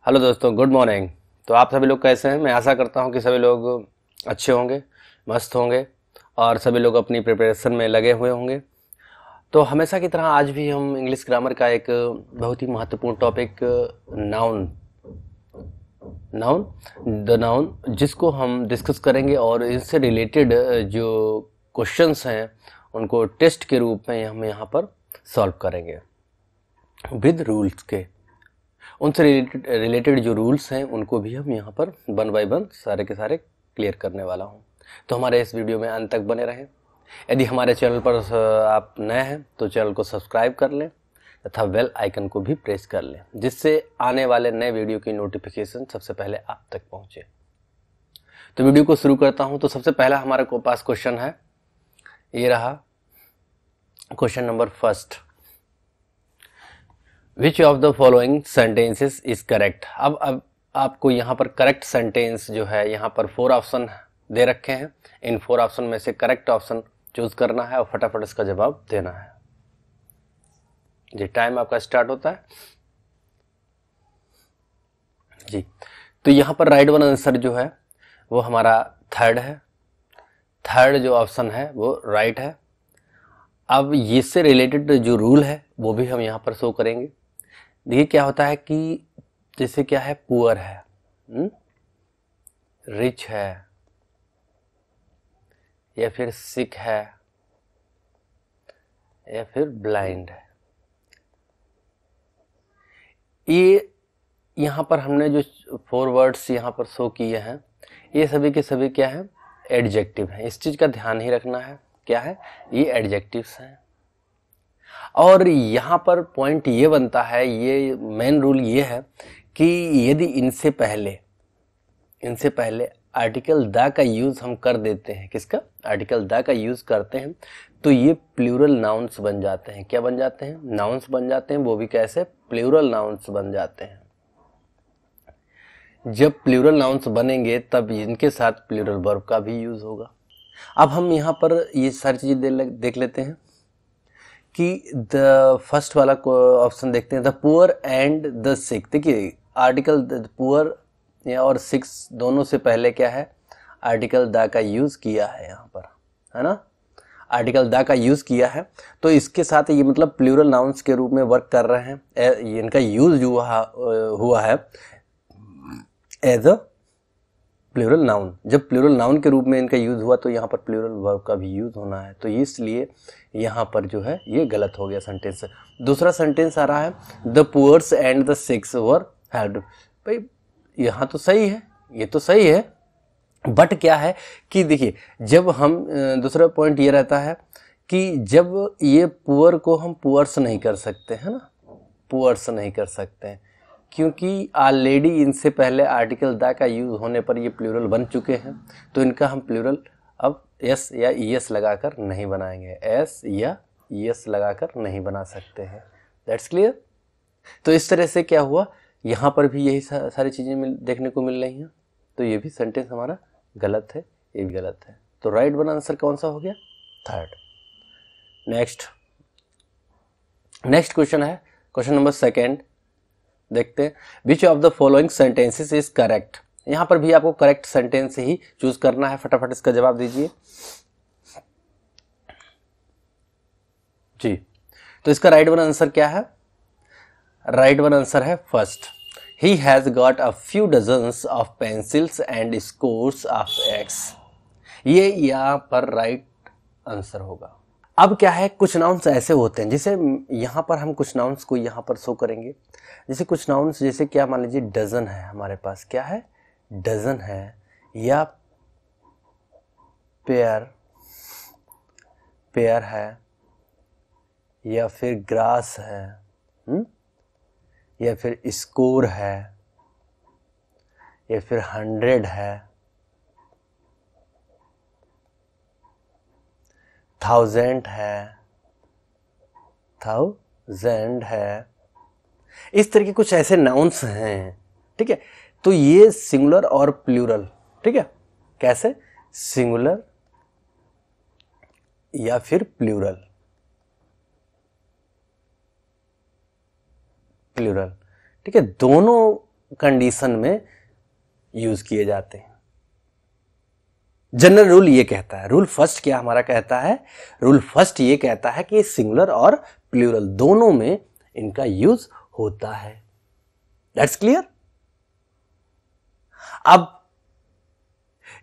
Hello दोस्तों, good morning. तो आप सभी लोग कैसे हैं? मैं आशा करता हूं कि सभी लोग अच्छे होंगे, मस्त होंगे और सभी लोग अपनी प्रिपरेशन में लगे हुए होंगे। तो हमेशा की तरह आज भी हम इंग्लिश ग्रामर का एक बहुत ही महत्वपूर्ण topic noun noun the noun जिसको हम डिस्कस करेंगे और इससे रिलेटेड जो क्वेश्चंस हैं उनको टेस्ट के रूप में हम यहाँ पर सॉल्व करेंगे विद रूल्स के। उनसे रिलेटेड जो रूल्स हैं उनको भी हम यहाँ पर वन बाय वन सारे के सारे क्लियर करने वाला हूँ। तो हमारे इस वीडियो में अंत तक बने रहें। यदि हमारे चैनल पर आप नए हैं तो चैनल को सब्सक्राइब कर लें तथा बेल आइकन को भी प्रेस कर लें, जिससे आने वाले नए वीडियो की नोटिफिकेशन सबसे पहले आप तक पहुँचे। तो वीडियो को शुरू करता हूँ। तो सबसे पहला हमारे को पास क्वेश्चन है, ये रहा question number first. Which of the following sentences is correct. अब आपको यहाँ पर करेक्ट सेंटेंस जो है, यहाँ पर 4 ऑप्शन दे रखे हैं। इन 4 ऑप्शन में से करेक्ट ऑप्शन चूज करना है और फटाफट इसका जवाब देना है। जी, टाइम आपका स्टार्ट होता है जी। तो यहाँ पर राइट वन आंसर जो है वो हमारा थर्ड है। थर्ड जो ऑप्शन है वो राइट है। अब इससे रिलेटेड जो रूल है वो भी हम यहाँ पर शो करेंगे। देखिए क्या होता है कि जैसे क्या है, पुअर है, रिच है या फिर सिक है या फिर ब्लाइंड है, ये यहाँ पर हमने जो 4 वर्ड्स यहाँ पर शो किए हैं ये सभी के सभी क्या है, एडजेक्टिव हैं। इस चीज का ध्यान ही रखना है, क्या है ये एडजेक्टिव्स हैं। और यहाँ पर पॉइंट ये बनता है, ये मेन रूल ये है कि यदि इनसे पहले आर्टिकल द का यूज हम कर देते हैं, किसका, आर्टिकल द का यूज करते हैं, तो ये प्लूरल नाउन्स बन जाते हैं। क्या बन जाते हैं? नाउन्स बन जाते हैं। वो भी कैसे? प्लूरल नाउन्स बन जाते हैं। जब प्लूरल नाउन्स बनेंगे तब इनके साथ प्लूरल वर्ब का भी यूज होगा। अब हम यहाँ पर ये सारी चीजें देख लेते हैं कि द फर्स्ट वाला ऑप्शन देखते हैं, द पुअर एंड द सिक। देखिए आर्टिकल द पुअर और सिक्स दोनों से पहले क्या है, आर्टिकल द का यूज किया है यहाँ पर, है ना, आर्टिकल द का यूज किया है। तो इसके साथ ये मतलब प्लूरल नाउन्स के रूप में वर्क कर रहे हैं। इनका यूज हुआ है एज अ प्लूरल नाउन। जब प्लूरल नाउन के रूप में इनका यूज हुआ तो यहाँ पर प्लूरल वर्ब का भी यूज होना है। तो इसलिए यहाँ पर जो है ये गलत हो गया सेंटेंस। दूसरा सेंटेंस आ रहा है, the poors and the sicks were helped. भाई यहाँ तो सही है, ये तो सही है, बट क्या है कि देखिए जब हम दूसरा पॉइंट ये रहता है कि जब ये पुअर को हम पुअर्स नहीं कर सकते, है ना, पुअर्स नहीं कर सकते हैं, क्योंकि ऑलरेडी इनसे पहले आर्टिकल द का यूज होने पर ये प्लूरल बन चुके हैं। तो इनका हम प्लूरल अब एस या ईएस लगाकर नहीं बनाएंगे, एस या ईएस लगाकर नहीं बना सकते हैं। That's clear. तो इस तरह से क्या हुआ, यहाँ पर भी यही सारी चीजें देखने को मिल रही हैं। तो ये भी सेंटेंस हमारा गलत है, ये भी गलत है। तो राइट वन आंसर कौन सा हो गया? थर्ड। नेक्स्ट क्वेश्चन है क्वेश्चन नंबर सेकेंड। देखते हैं, विच of the following sentences is correct. यहां पर भी आपको करेक्ट सेंटेंस ही चूज करना है। फटाफट इसका जवाब दीजिए जी। तो इसका राइट वन आंसर क्या है? राइट वन आंसर है first, he has got a few dozens of pencils and scores of x. ये यहां पर राइट आंसर होगा। अब क्या है, कुछ नाउन्स ऐसे होते हैं, जैसे यहाँ पर हम कुछ नाउन्स को यहाँ पर शो करेंगे। जैसे कुछ नाउन्स, जैसे क्या, मान लीजिए डजन है हमारे पास, क्या है, डजन है, या पेयर है, या फिर ग्रास है, या फिर स्कोर है, या फिर 100 है, 1000 है, इस तरह के कुछ ऐसे नाउन्स हैं। ठीक है, तो ये सिंगुलर और प्लूरल, ठीक है, कैसे, सिंगुलर या फिर प्लूरल, ठीक है, दोनों कंडीशन में यूज किए जाते हैं। जनरल रूल ये कहता है, रूल फर्स्ट क्या हमारा कहता है, रूल फर्स्ट ये कहता है कि सिंगुलर और प्लूरल दोनों में इनका यूज होता है। That's clear. अब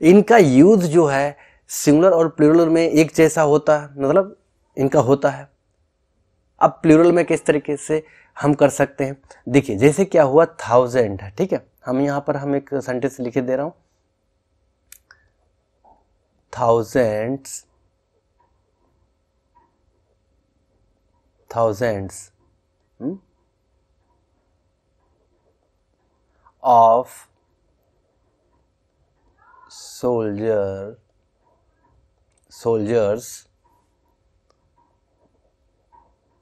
इनका यूज जो है सिंगुलर और प्लूरल में एक जैसा होता है, मतलब इनका होता है। अब प्लूरल में किस तरीके से हम कर सकते हैं, देखिए जैसे क्या हुआ, 1000 है, ठीक है, हम यहां पर हम एक सेंटेंस लिखे दे रहा हूं, thousands of soldiers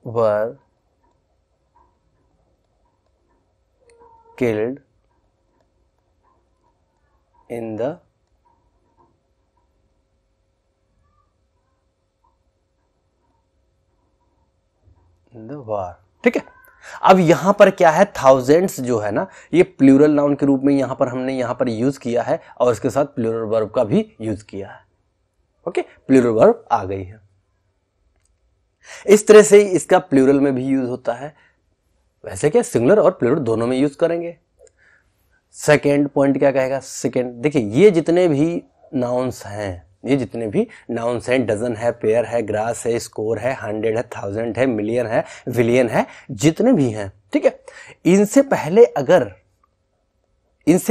were killed in the war। ठीक है, अब यहां पर क्या है, थाउजेंड्स जो है ना, ये प्लूरल नाउन के रूप में यहां पर हमने यहां पर यूज किया है और इसके साथ प्लूरल वर्ब का भी यूज किया है। ओके, प्लूरल वर्ब आ गई है। इस तरह से इसका प्लूरल में भी यूज होता है। वैसे क्या सिंगुलर और प्लूरल दोनों में यूज करेंगे। सेकेंड पॉइंट क्या कहेगा, सेकेंड देखिए ये जितने भी नाउन्स हैं, ये जितने भी नाउन्स हैं, डजन है, पेयर है, ग्रास है, स्कोर है, 100 है, 1000 है, मिलियन है, विलियन है, जितने भी हैं, ठीक है, इनसे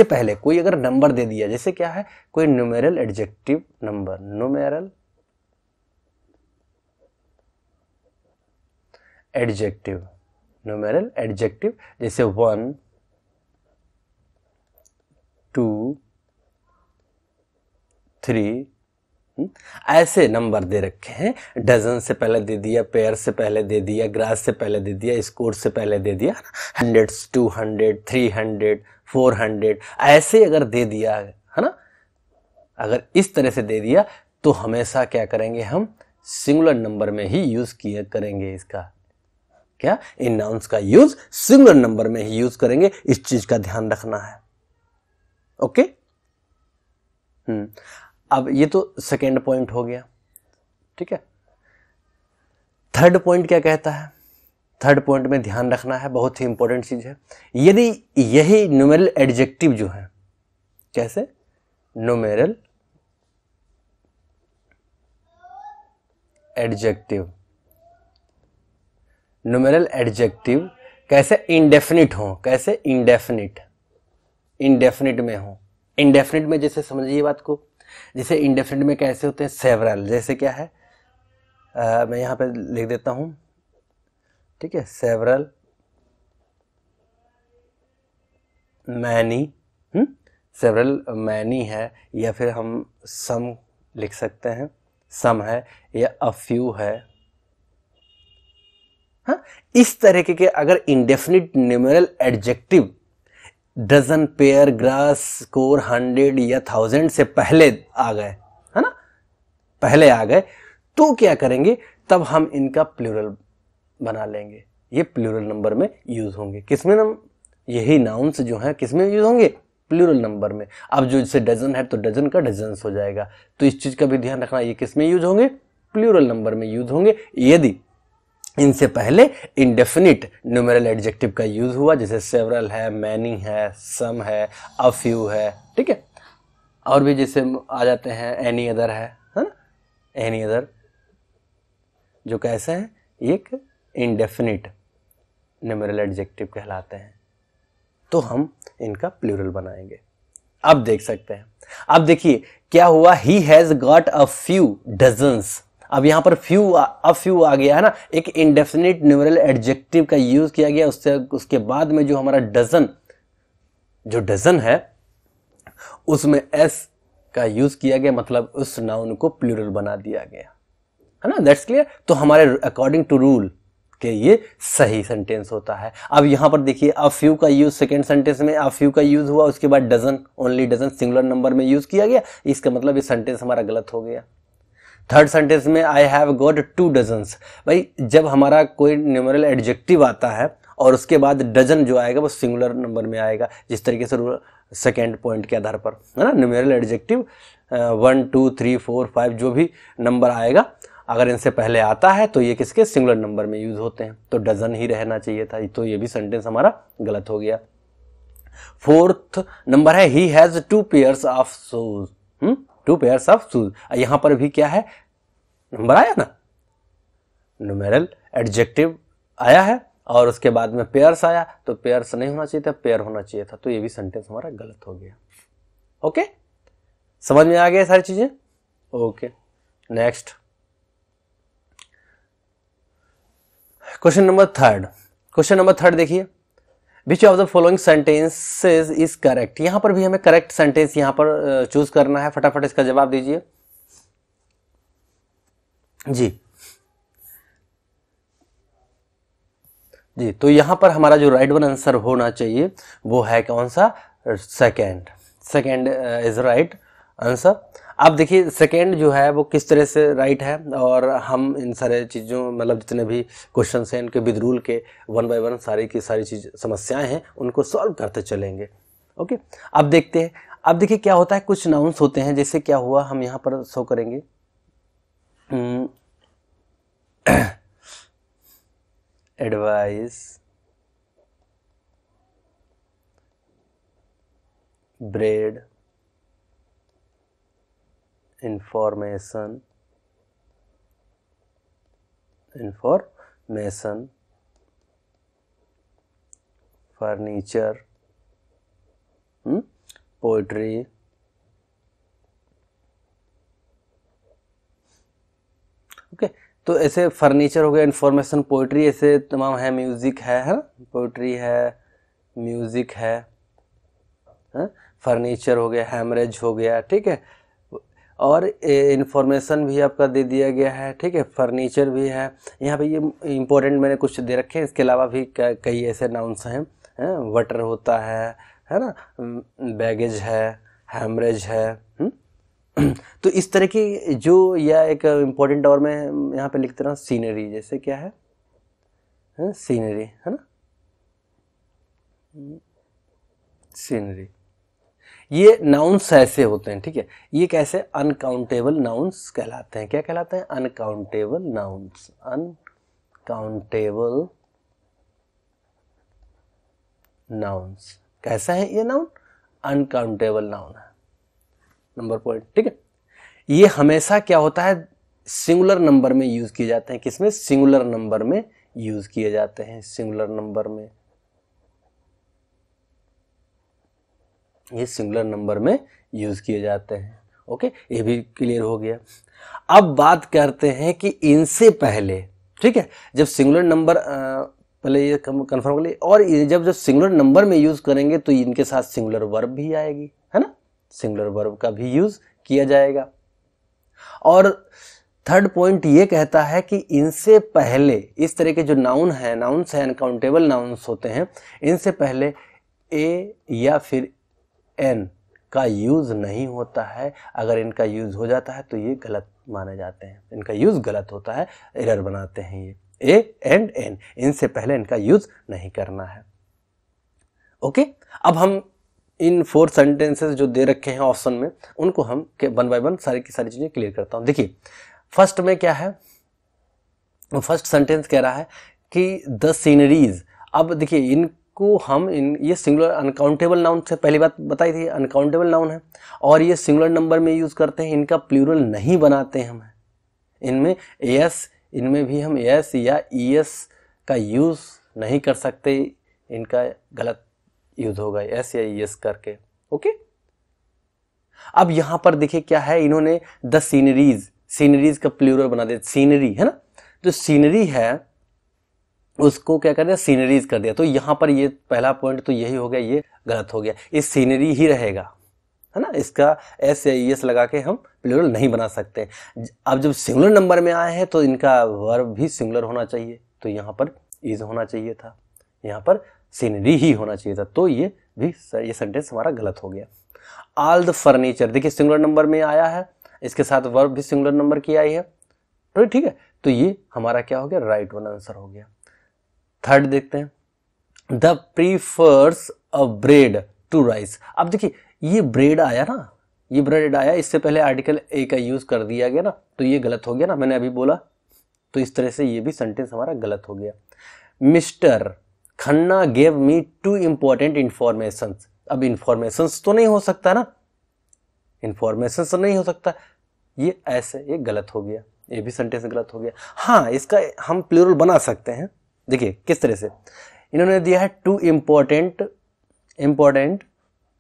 पहले कोई अगर नंबर दे दिया, जैसे क्या है, कोई numeral adjective number, numeral adjective जैसे 1 2 3 ऐसे नंबर दे रखे हैं। डजन से पहले दे दिया, पेयर से पहले दे दिया, ग्रास से पहले दे दिया, स्कोर से पहले दे दिया, 100 200 300 400 ऐसे अगर दे दिया है ना, अगर इस तरह से दे दिया तो हमेशा क्या करेंगे, हम सिंगुलर नंबर में ही यूज किया करेंगे। इसका क्या, इन नाउन्स का यूज सिंगुलर नंबर में ही यूज करेंगे, इस चीज का ध्यान रखना है। ओके, अब ये तो सेकेंड पॉइंट हो गया, ठीक है। थर्ड पॉइंट क्या कहता है, थर्ड पॉइंट में ध्यान रखना है, बहुत ही इंपॉर्टेंट चीज है। यदि यही न्यूमेरल एडजेक्टिव जो है, कैसे, न्यूमेरल एडजेक्टिव कैसे इंडेफिनिट हो, कैसे इंडेफिनिट में हो। इंडेफिनिट में जैसे समझिए बात को, जैसे इंडेफिनिट में कैसे होते हैं, सेवरल, जैसे क्या है, मैं यहां पे लिख देता हूं, ठीक है, सेवरल, मैनी, सेवरल मैनी है, या फिर हम सम लिख सकते हैं, सम है, या अ फ्यू है। हाँ, इस तरह के अगर indefinite numeral adjective dozen, pair, gross, score, 100 या 1000 से पहले आ गए, है ना, पहले आ गए, तो क्या करेंगे, तब हम इनका प्लूरल बना लेंगे। ये प्लूरल नंबर में यूज होंगे। किसमें, यही नाउन्स जो हैं किसमें यूज होंगे, प्लूरल नंबर में। अब जो जैसे डजन है तो डजन का डजन्स हो जाएगा, तो इस चीज का भी ध्यान रखना, ये किसमें यूज होंगे, प्लूरल नंबर में यूज होंगे। यदि इनसे पहले इंडेफिनिट न्यूमेरल एडजेक्टिव का यूज हुआ, जैसे सेवरल है, मैनी है, सम है, अ फ्यू है, ठीक है, और भी जैसे आ जाते हैं, एनी अदर है ना, एनी अदर, जो कैसे हैं, एक इंडेफिनिट न्यूमेरल एडजेक्टिव कहलाते हैं, तो हम इनका प्लूरल बनाएंगे। अब देख सकते हैं, अब देखिए क्या हुआ, he has got a few dozens. अब यहां पर फ्यू आ गया है ना, एक इंडेफिनिट न्यूमेरल एडजेक्टिव का यूज किया गया, उसके बाद में जो हमारा डजन है उसमें एस का यूज किया गया, मतलब उस नाउन को प्लूरल बना दिया गया, है ना। That's clear. तो हमारे अकॉर्डिंग टू रूल के ये सही सेंटेंस होता है। अब यहां पर देखिए, अ फ्यू का यूज सेकेंड सेंटेंस में अ फ्यू का यूज हुआ, उसके बाद dozen, only dozen singular number में यूज किया गया, इसका मतलब ये सेंटेंस हमारा गलत हो गया। थर्ड सेंटेंस में आई हैव गॉट 2 डजन्स। भाई जब हमारा कोई न्यूमेरल एडजेक्टिव आता है और उसके बाद डजन जो आएगा वो सिंगुलर नंबर में आएगा, जिस तरीके से सेकेंड पॉइंट के आधार पर, है ना। न्यूमेरल एडजेक्टिव 1 2 3 4 5 जो भी नंबर आएगा, अगर इनसे पहले आता है तो ये किसके सिंगुलर नंबर में यूज होते हैं, तो डजन ही रहना चाहिए था, तो ये भी सेंटेंस हमारा गलत हो गया। फोर्थ नंबर है he has 2 pairs of shoes, 2 pairs of shoes. यहां पर भी क्या है, नंबर आया ना, न्यूमेरल एडजेक्टिव आया है और उसके बाद में पेयर्स आया, तो पेयर्स नहीं होना चाहिए था, पेयर होना चाहिए था, तो ये भी सेंटेंस हमारा गलत हो गया। ओके, समझ में आ गया सारी चीजें। Okay, next question number third. Question number third देखिए, which of the following sentences is correct. यहां पर भी हमें करेक्ट सेंटेंस यहां पर चूज करना है, फटाफट इसका जवाब दीजिए जी। जी, तो यहां पर हमारा जो राइट वन आंसर होना चाहिए वो है कौन सा, second. Second is right answer. अब देखिए सेकेंड जो है वो किस तरह से राइट है, और हम इन सारे चीज़ों मतलब जितने भी क्वेश्चन हैं इनके विद रूल के 1 बाय 1 सारी की सारी चीज समस्याएं हैं उनको सॉल्व करते चलेंगे। ओके, अब देखते हैं। अब देखिए क्या होता है, कुछ नाउन्स होते हैं, जैसे क्या हुआ हम यहाँ पर शो करेंगे, advice, bread, information, furniture, poetry, okay. तो ऐसे फर्नीचर हो गया, इंफॉर्मेशन, पोएट्री, ऐसे तमाम है, म्यूजिक है ना, पोएट्री है, म्यूजिक है, फर्नीचर हो गया, हैमरेज हो गया, ठीक है, और इंफॉर्मेशन भी आपका दे दिया गया है, ठीक है, फर्नीचर भी है। यहाँ पे ये इंपॉर्टेंट मैंने कुछ दे रखे हैं, इसके अलावा भी कई ऐसे नाउन्स हैं, वटर होता है ना, बैगेज है, हैमरेज है, तो इस तरह की जो, या एक इम्पोर्टेंट और मैं यहाँ पे लिखते रहा हूँ सीनरी, जैसे क्या है, सीनरी, है ना, सीनरी, ये नाउन्स ऐसे होते हैं, ठीक है, ये कैसे अनकाउंटेबल नाउन्स कहलाते हैं। क्या कहलाते हैं, अनकाउंटेबल नाउन्स, अनकाउंटेबल नाउन्स। कैसा है ये नाउन, अनकाउंटेबल नाउन है, नंबर पॉइंट, ठीक है। ये हमेशा क्या होता है, सिंगुलर नंबर में यूज किए जाते हैं, किसमें, सिंगुलर नंबर में यूज किए जाते हैं, सिंगुलर नंबर में, ये सिंगुलर नंबर में यूज किए जाते हैं। ओके, ये भी क्लियर हो गया। अब बात करते हैं कि इनसे पहले, ठीक है, जब सिंगुलर नंबर पहले ये कंफर्म कर लिए, और जब सिंगुलर नंबर में यूज करेंगे तो इनके साथ सिंगुलर वर्ब भी आएगी, है ना, सिंगुलर वर्ब का भी यूज किया जाएगा। और थर्ड पॉइंट ये कहता है कि इनसे पहले इस तरह के जो नाउन्स हैं, अनकाउंटेबल नाउन्स होते हैं, इनसे पहले ए या फिर एन का यूज नहीं होता है। अगर इनका यूज हो जाता है तो ये गलत माने जाते हैं, इनका यूज गलत होता है, एरर बनाते हैं ये, ए एंड एन, इनसे पहले इनका यूज नहीं करना है। ओके, अब हम इन 4 सेंटेंसेस जो दे रखे हैं ऑप्शन में, उनको हम 1 बाय 1 सारी की सारी चीजें क्लियर करता हूं। देखिए फर्स्ट में क्या है, फर्स्ट सेंटेंस कह रहा है कि द सीनरीज। अब देखिए इनको हम ये सिंगुलर अनकाउंटेबल नाउन से पहली बात बताई थी, अनकाउंटेबल नाउन है और ये सिंगुलर नंबर में यूज करते हैं, इनका प्लूरल नहीं बनाते हम, इनमें एस, इनमें भी हम एस या ईएस का यूज नहीं कर सकते, इनका गलत यूज होगा एस या ईएस करके। ओके, अब यहां पर देखिए क्या है, इन्होंने द सीनरीज, सीनरीज का प्लूरल बना दिया, सीनरी है ना, तो सीनरी है उसको क्या कर दिया, सीनरीज कर दिया, तो यहां पर ये पहला पॉइंट तो यही हो गया, ये गलत हो गया, ये सीनरी ही रहेगा, है ना, इसका एस या ईएस लगा के हम प्लूरल नहीं बना सकते। अब जब सिंगुलर नंबर में आए हैं तो इनका वर्ब भी सिंगुलर होना चाहिए, तो यहां पर इज होना चाहिए था, यहां पर सीनरी ही होना चाहिए था, तो ये सेंटेंस हमारा गलत हो गया। ऑल द फर्नीचर, देखिए सिंगुलर नंबर में आया है, इसके साथ वर्ब भी सिंगुलर नंबर की आई है, तो ठीक है, तो ये हमारा क्या हो गया, राइट वन आंसर हो गया। थर्ड देखते हैं, the prefers a bread to rice. अब देखिए ये ब्रेड आया ना, ये ब्रेड आया, इससे पहले आर्टिकल ए का यूज कर दिया गया ना, तो ये गलत हो गया ना, मैंने अभी बोला। तो इस तरह से ये भी सेंटेंस हमारा गलत हो गया। Mister Khanna gave me 2 important information. अब इंफॉर्मेशन तो नहीं हो सकता ना, इंफॉर्मेशन तो नहीं हो सकता, ये ऐसे ये गलत हो गया, ये भी सेंटेंस गलत हो गया। हाँ, इसका हम प्लूरल बना सकते हैं। देखिए किस तरह से इन्होंने दिया है 2 इंपॉर्टेंट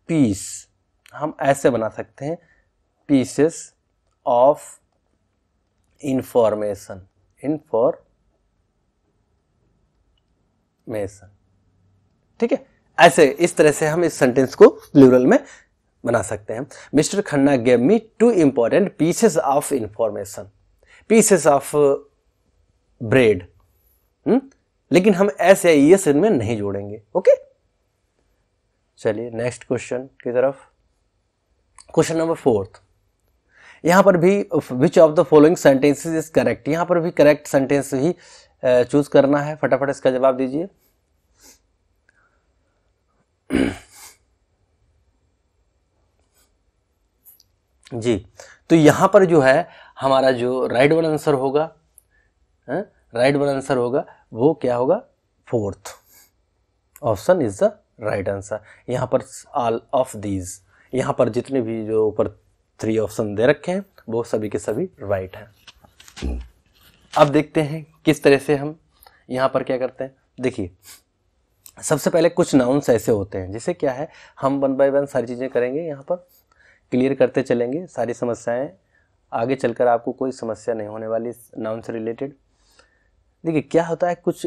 पीस, हम ऐसे बना सकते हैं पीसेस ऑफ इंफॉर्मेशन, ठीक है। ऐसे इस तरह से हम इस सेंटेंस को प्लूरल में बना सकते हैं। Mister Khanna gave me 2 important pieces of information, pieces of bread. लेकिन हम ऐसे यस इनमें नहीं जोड़ेंगे। ओके, चलिए नेक्स्ट क्वेश्चन की तरफ। क्वेश्चन नंबर 4, यहां पर भी विच of the following sentences is correct, यहां पर भी करेक्ट सेंटेंस ही चूज करना है। फटाफट इसका जवाब दीजिए। जी, तो यहां पर जो है हमारा जो राइट वन आंसर होगा, राइट वन आंसर होगा वो क्या होगा, 4th option is the right answer. यहां पर ऑल ऑफ दीज, यहां पर जितने भी जो ऊपर 3 ऑप्शन दे रखे हैं वो सभी के सभी राइट हैं। अब देखते हैं किस तरह से हम यहां पर क्या करते हैं। देखिए सबसे पहले कुछ नाउन्स ऐसे होते हैं जिसे क्या है, हम 1 बाय 1 सारी चीजें करेंगे, यहाँ पर क्लियर करते चलेंगे सारी समस्याएं, आगे चलकर आपको कोई समस्या नहीं होने वाली नाउन से रिलेटेड। देखिए क्या होता है, कुछ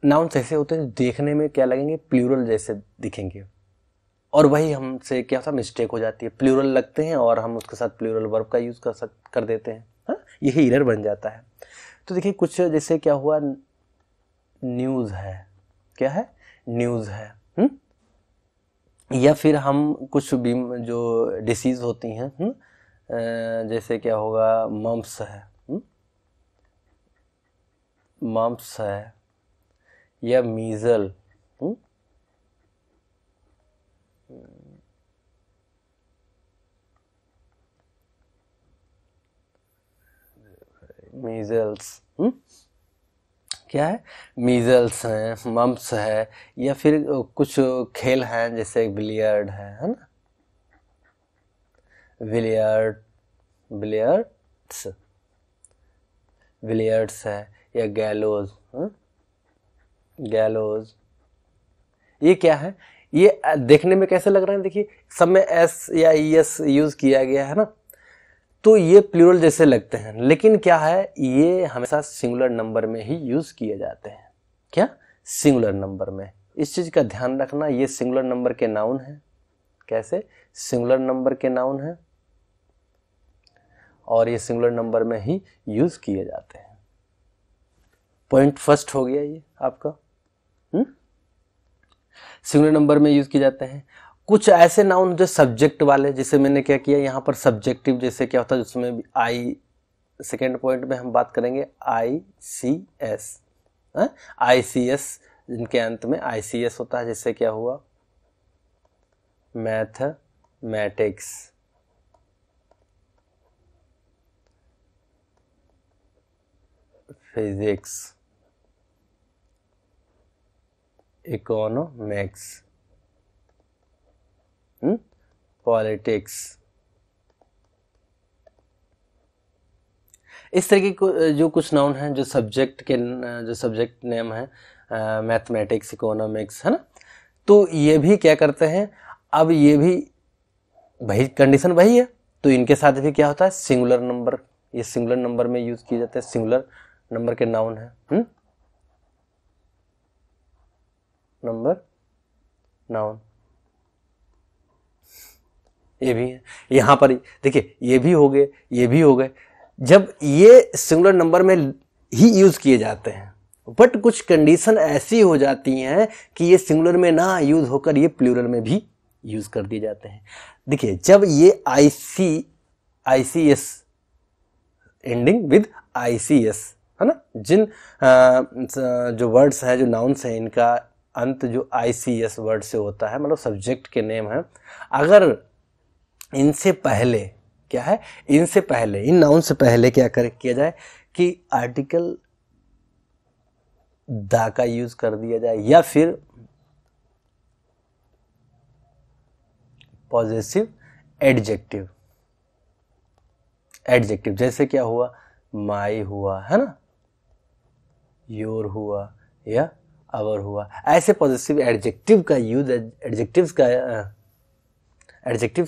नाउन्स ऐसे होते हैं देखने में क्या लगेंगे, प्लूरल जैसे दिखेंगे, और वही हमसे क्या होता है मिस्टेक हो जाती है, प्लूरल लगते हैं और हम उसके साथ प्लूरल वर्ब का यूज कर देते हैं। हाँ, यही एरर बन जाता है। तो देखिए कुछ जैसे क्या हुआ, न्यूज़ है, क्या है, न्यूज़ है। या फिर हम कुछ भी जो डिसीज होती हैं, जैसे क्या होगा, मम्प्स है, मम्प्स है, या मीजल, मीजल्स, क्या है, मीजल्स हैं, मम्प्स है, या फिर कुछ खेल हैं जैसे बिलियर्ड है ना, बिलियर्ड्स है, या गैलोज, गैलोज, ये क्या है, ये देखने में कैसे लग रहे हैं, देखिए सब में एस या एस यूज किया गया है ना, तो ये प्लूरल जैसे लगते हैं, लेकिन क्या है ये हमेशा सिंगुलर नंबर में ही यूज किए जाते हैं। क्या, सिंगुलर नंबर में, इस चीज का ध्यान रखना, ये सिंगुलर नंबर के नाउन है। कैसे, सिंगुलर नंबर के नाउन है और ये सिंगुलर नंबर में ही यूज किए जाते हैं। पॉइंट फर्स्ट हो गया ये आपका, सिंगुलर नंबर में यूज किए जाते हैं। कुछ ऐसे नाउन जो सब्जेक्ट वाले, जैसे मैंने क्या किया यहाँ पर सब्जेक्टिव, जैसे क्या होता है जिसमें आई, सेकेंड पॉइंट में हम बात करेंगे ICS, ICS जिनके अंत में ICS होता है, जैसे क्या हुआ, मैथमेटिक्स, फिजिक्स, इकोनॉमिक्स, पॉलिटिक्स, इस तरीके को जो कुछ नाउन हैं जो सब्जेक्ट के, जो सब्जेक्ट नेम है, मैथमेटिक्स, इकोनॉमिक्स, है ना, तो ये भी क्या करते हैं, अब ये भी वही कंडीशन वही है, तो इनके साथ भी क्या होता है, सिंगुलर नंबर, ये सिंगुलर नंबर में यूज किए जाते हैं, सिंगुलर नंबर के नाउन है, नंबर नाउन, ये भी है। यहां पर देखिए ये भी हो गए, ये भी हो गए, जब ये सिंगुलर नंबर में ही यूज किए जाते हैं, बट कुछ कंडीशन ऐसी हो जाती हैं कि ये सिंगुलर में ना यूज होकर ये प्लूरल में भी यूज कर दिए जाते हैं। देखिए जब ये ICS एंडिंग विद ICS है ना, जिन जो वर्ड्स हैं, जो नाउन्स हैं, इनका अंत जो ICS वर्ड से होता है, मतलब सब्जेक्ट के नेम है, अगर इनसे पहले क्या है, इनसे पहले, इन नाउन से पहले क्या किया जाए कि आर्टिकल द का यूज कर दिया जाए या फिर पॉजेसिव एडजेक्टिव, जैसे क्या हुआ, माई हुआ, है ना, योर हुआ या अवर हुआ, ऐसे पॉजिटिव एडजेक्टिव का यूज, एडजेक्टिव्स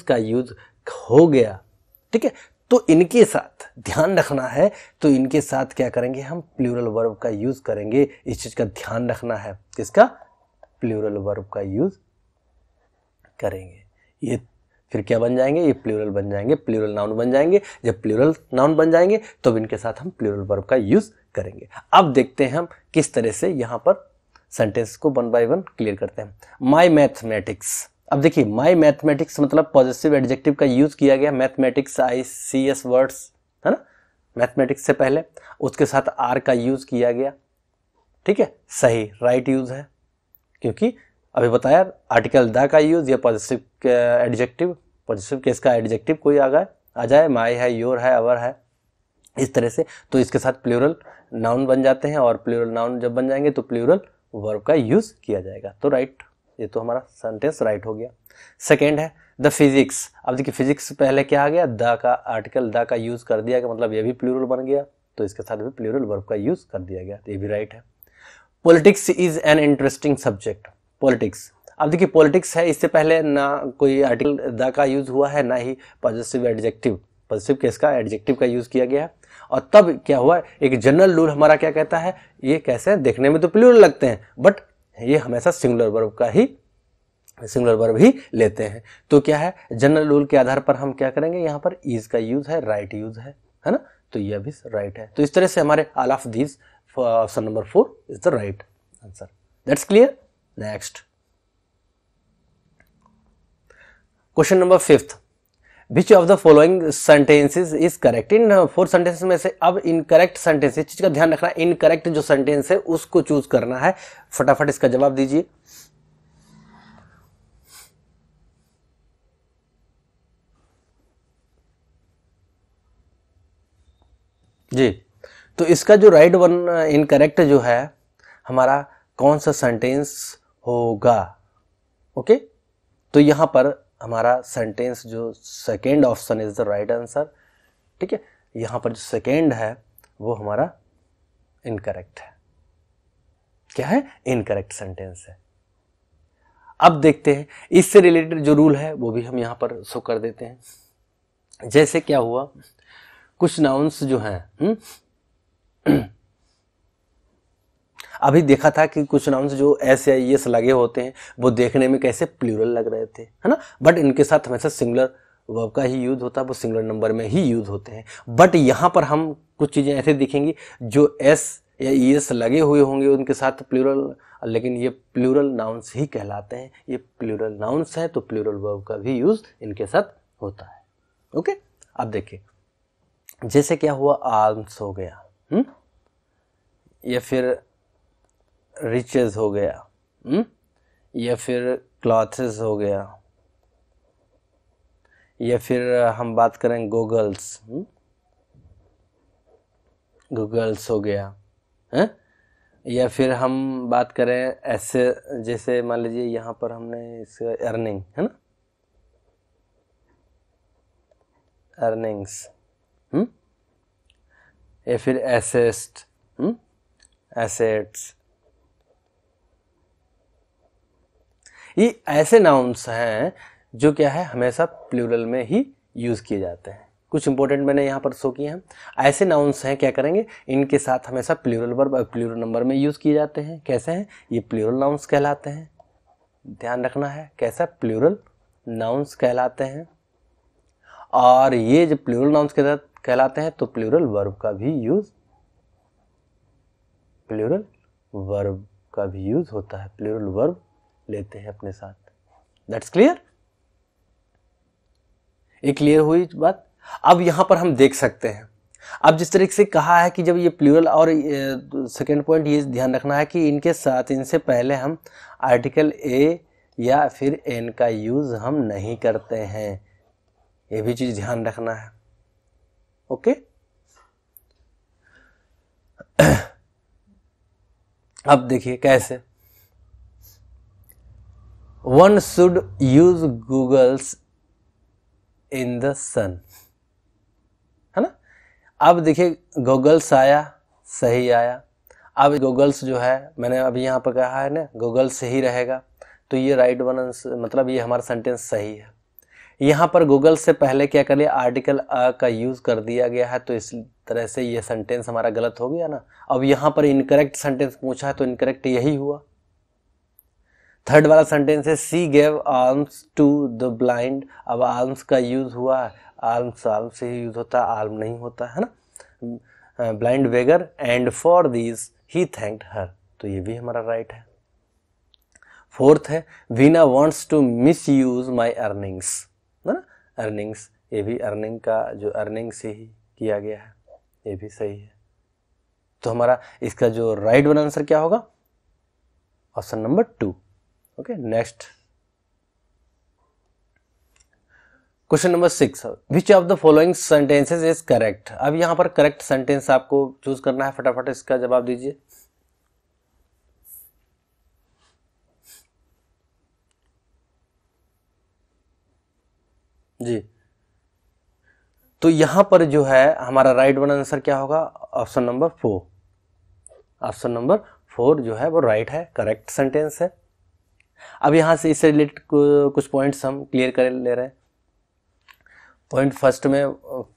का यूज हो गया, ठीक है। तो इनके साथ ध्यान रखना है, तो इनके साथ क्या करेंगे, हम प्लूरल वर्ब का यूज करेंगे। इस चीज का ध्यान रखना है, किसका, प्लूरल वर्ब का यूज करेंगे। ये फिर क्या बन जाएंगे, ये प्लूरल बन जाएंगे, प्लूरल नाउन बन जाएंगे। जब प्लूरल नाउन बन जाएंगे तो इनके साथ हम प्लूरल वर्ब का यूज करेंगे। अब देखते हैं हम किस तरह से यहां पर सेंटेंस को वन बाय वन क्लियर करते हैं। माई मैथमेटिक्स, अब देखिए माई मैथमेटिक्स मतलब पॉजिटिव एडजेक्टिव का यूज किया गया। मैथमेटिक्स ICS वर्ड्स, है ना, मैथमेटिक्स से पहले उसके साथ आर का यूज किया गया, ठीक है, सही, राइट यूज है, क्योंकि अभी बताया आर्टिकल द का यूज या पॉजिटिव एडजेक्टिव, पॉजिटिव केस का एडजेक्टिव कोई आ जाए, माई है, योर है, अवर है, इस तरह से, तो इसके साथ प्लूरल नाउन बन जाते हैं, और प्लूरल नाउन जब बन जाएंगे तो प्लूरल वर्ब का यूज किया जाएगा। तो राइट, ये तो हमारा सेंटेंस राइट हो गया। सेकेंड है द फिजिक्स। अब देखिए फिजिक्स से पहले क्या आ गया, द का, आर्टिकल द का यूज कर दिया गया, मतलब ये भी प्लूरल बन गया, तो इसके साथ भी प्लूरल वर्ब का यूज कर दिया गया, तो ये भी राइट है। Politics is an interesting subject. Politics, अब देखिए पॉलिटिक्स है, इससे पहले ना कोई आर्टिकल द का यूज हुआ है, ना ही पॉजिटिव एडजेक्टिव, पॉजिटिव केस का एडजेक्टिव का यूज किया गया है। और तब क्या हुआ, एक जनरल रूल हमारा क्या कहता है, ये कैसे देखने में तो प्लूरल लगते हैं, बट ये हमेशा सिंगुलर वर्ब ही लेते हैं। तो क्या है, जनरल रूल के आधार पर हम क्या करेंगे, यहाँ पर इज का यूज है, राइट यूज है ना, तो यह भी राइट है। तो इस तरह से हमारे all of these, option number 4 is the right answer. That's clear. Next question number 5th, which of the following sentences is correct. In 4 sentences में से अब इनकरेक्ट सेंटेंस, इस चीज का ध्यान रखना, इनकरेक्ट जो सेंटेंस है उसको चूज करना है। फटाफट इसका जवाब दीजिए। जी, तो इसका जो राइट वन इनकरेक्ट जो है हमारा कौन सा सेंटेंस होगा, ओके। तो यहां पर हमारा सेंटेंस जो second option is the right answer, ठीक है। यहां पर जो सेकेंड है वो हमारा इनकरेक्ट है। क्या है, इनकरेक्ट सेंटेंस है। अब देखते हैं इससे रिलेटेड जो रूल है वो भी हम यहां पर शो कर देते हैं। जैसे क्या हुआ, कुछ नाउन्स जो हैं, अभी देखा था कि कुछ नाउन्स जो एस या एस लगे होते हैं वो देखने में कैसे प्लूरल लग रहे थे, है ना, बट इनके साथ हमेशा सिंगुलर वर्ब का ही यूज होता है, वो सिंगुलर नंबर में ही यूज होते हैं। बट यहाँ पर हम कुछ चीजें ऐसे दिखेंगी जो एस या एस लगे हुए होंगे उनके साथ प्लूरल, लेकिन ये प्लूरल नाउन्स ही कहलाते हैं। ये प्लूरल नाउन्स है तो प्लूरल वर्ब का भी यूज इनके साथ होता है, ओके। अब देखिए जैसे क्या हुआ, आर्म्स हो गया, या फिर रिचेस हो गया, या फिर क्लॉथ्स हो गया, या फिर हम बात करें गूगल्स, गूगल्स हो गया है, या फिर हम बात करें ऐसे, जैसे मान लीजिए यहाँ पर हमने इसका अर्निंग है ना, अर्निंग्स, या फिर एसेस्ट, एसेट्स, ये ऐसे नाउन्स हैं जो क्या है हमेशा प्लूरल में ही यूज किए जाते हैं। कुछ इंपॉर्टेंट मैंने यहाँ पर शो किए हैं। ऐसे नाउन्स हैं, क्या करेंगे, इनके साथ हमेशा प्लूरल वर्ब और प्लूरल नंबर में यूज किए जाते हैं। कैसे हैं, ये प्लूरल नाउन्स कहलाते हैं, ध्यान रखना है, कैसा, प्लूरल नाउन्स कहलाते हैं। और ये जो प्लूरल नाउन्स कहलाते हैं तो प्लूरल वर्ब का भी यूज होता है, प्लूरल वर्ब लेते हैं अपने साथ। That's clear. ये क्लियर हुई बात। अब यहां पर हम देख सकते हैं अब जिस तरीके से कहा है कि जब ये प्लूरल, और सेकेंड पॉइंट ये ध्यान रखना है कि इनके साथ, इनसे पहले हम आर्टिकल ए या फिर एन का यूज हम नहीं करते हैं, ये भी चीज ध्यान रखना है। ओके, अब देखिए कैसे, one should use goggles in the sun, है ना। अब देखिए गूगल्स आया, सही आया। अब गूगल्स जो है, मैंने अभी यहाँ पर कहा है ना गूगल से ही रहेगा, तो ये राइट वन, मतलब ये हमारा सेंटेंस सही है। यहाँ पर गूगल से पहले क्या कर लिया, आर्टिकल अ का यूज कर दिया गया है, तो इस तरह से ये सेंटेंस हमारा गलत हो गया ना। अब यहाँ पर इनकरेक्ट सेंटेंस पूछा है, तो इनकरेक्ट यही हुआ। थर्ड वाला सेंटेंस है she gave arms to the blind, अब आर्म्स का यूज हुआ, आर्म्स आर्म से ही यूज होता, आर्म नहीं होता है ना। Blind beggar and for this he thanked her, तो ये भी हमारा राइट है। फोर्थ है Veena wants to misuse my earnings, है ना, अर्निंग्स, ये भी अर्निंग का जो अर्निंग से ही किया गया है, ये भी सही है। तो हमारा इसका जो राइट वन आंसर क्या होगा, option number 2। Okay, next question number 6, which of the following sentences is correct. अब यहां पर करेक्ट सेंटेंस आपको चूज करना है, फटाफट इसका जवाब दीजिए। जी, तो यहां पर जो है हमारा राइट वन आंसर क्या होगा, ऑप्शन नंबर 4। ऑप्शन नंबर 4 जो है वो राइट है, करेक्ट सेंटेंस है। अब यहां से इससे रिलेटेड कुछ पॉइंट्स हम क्लियर कर ले रहे हैं। पॉइंट फर्स्ट में,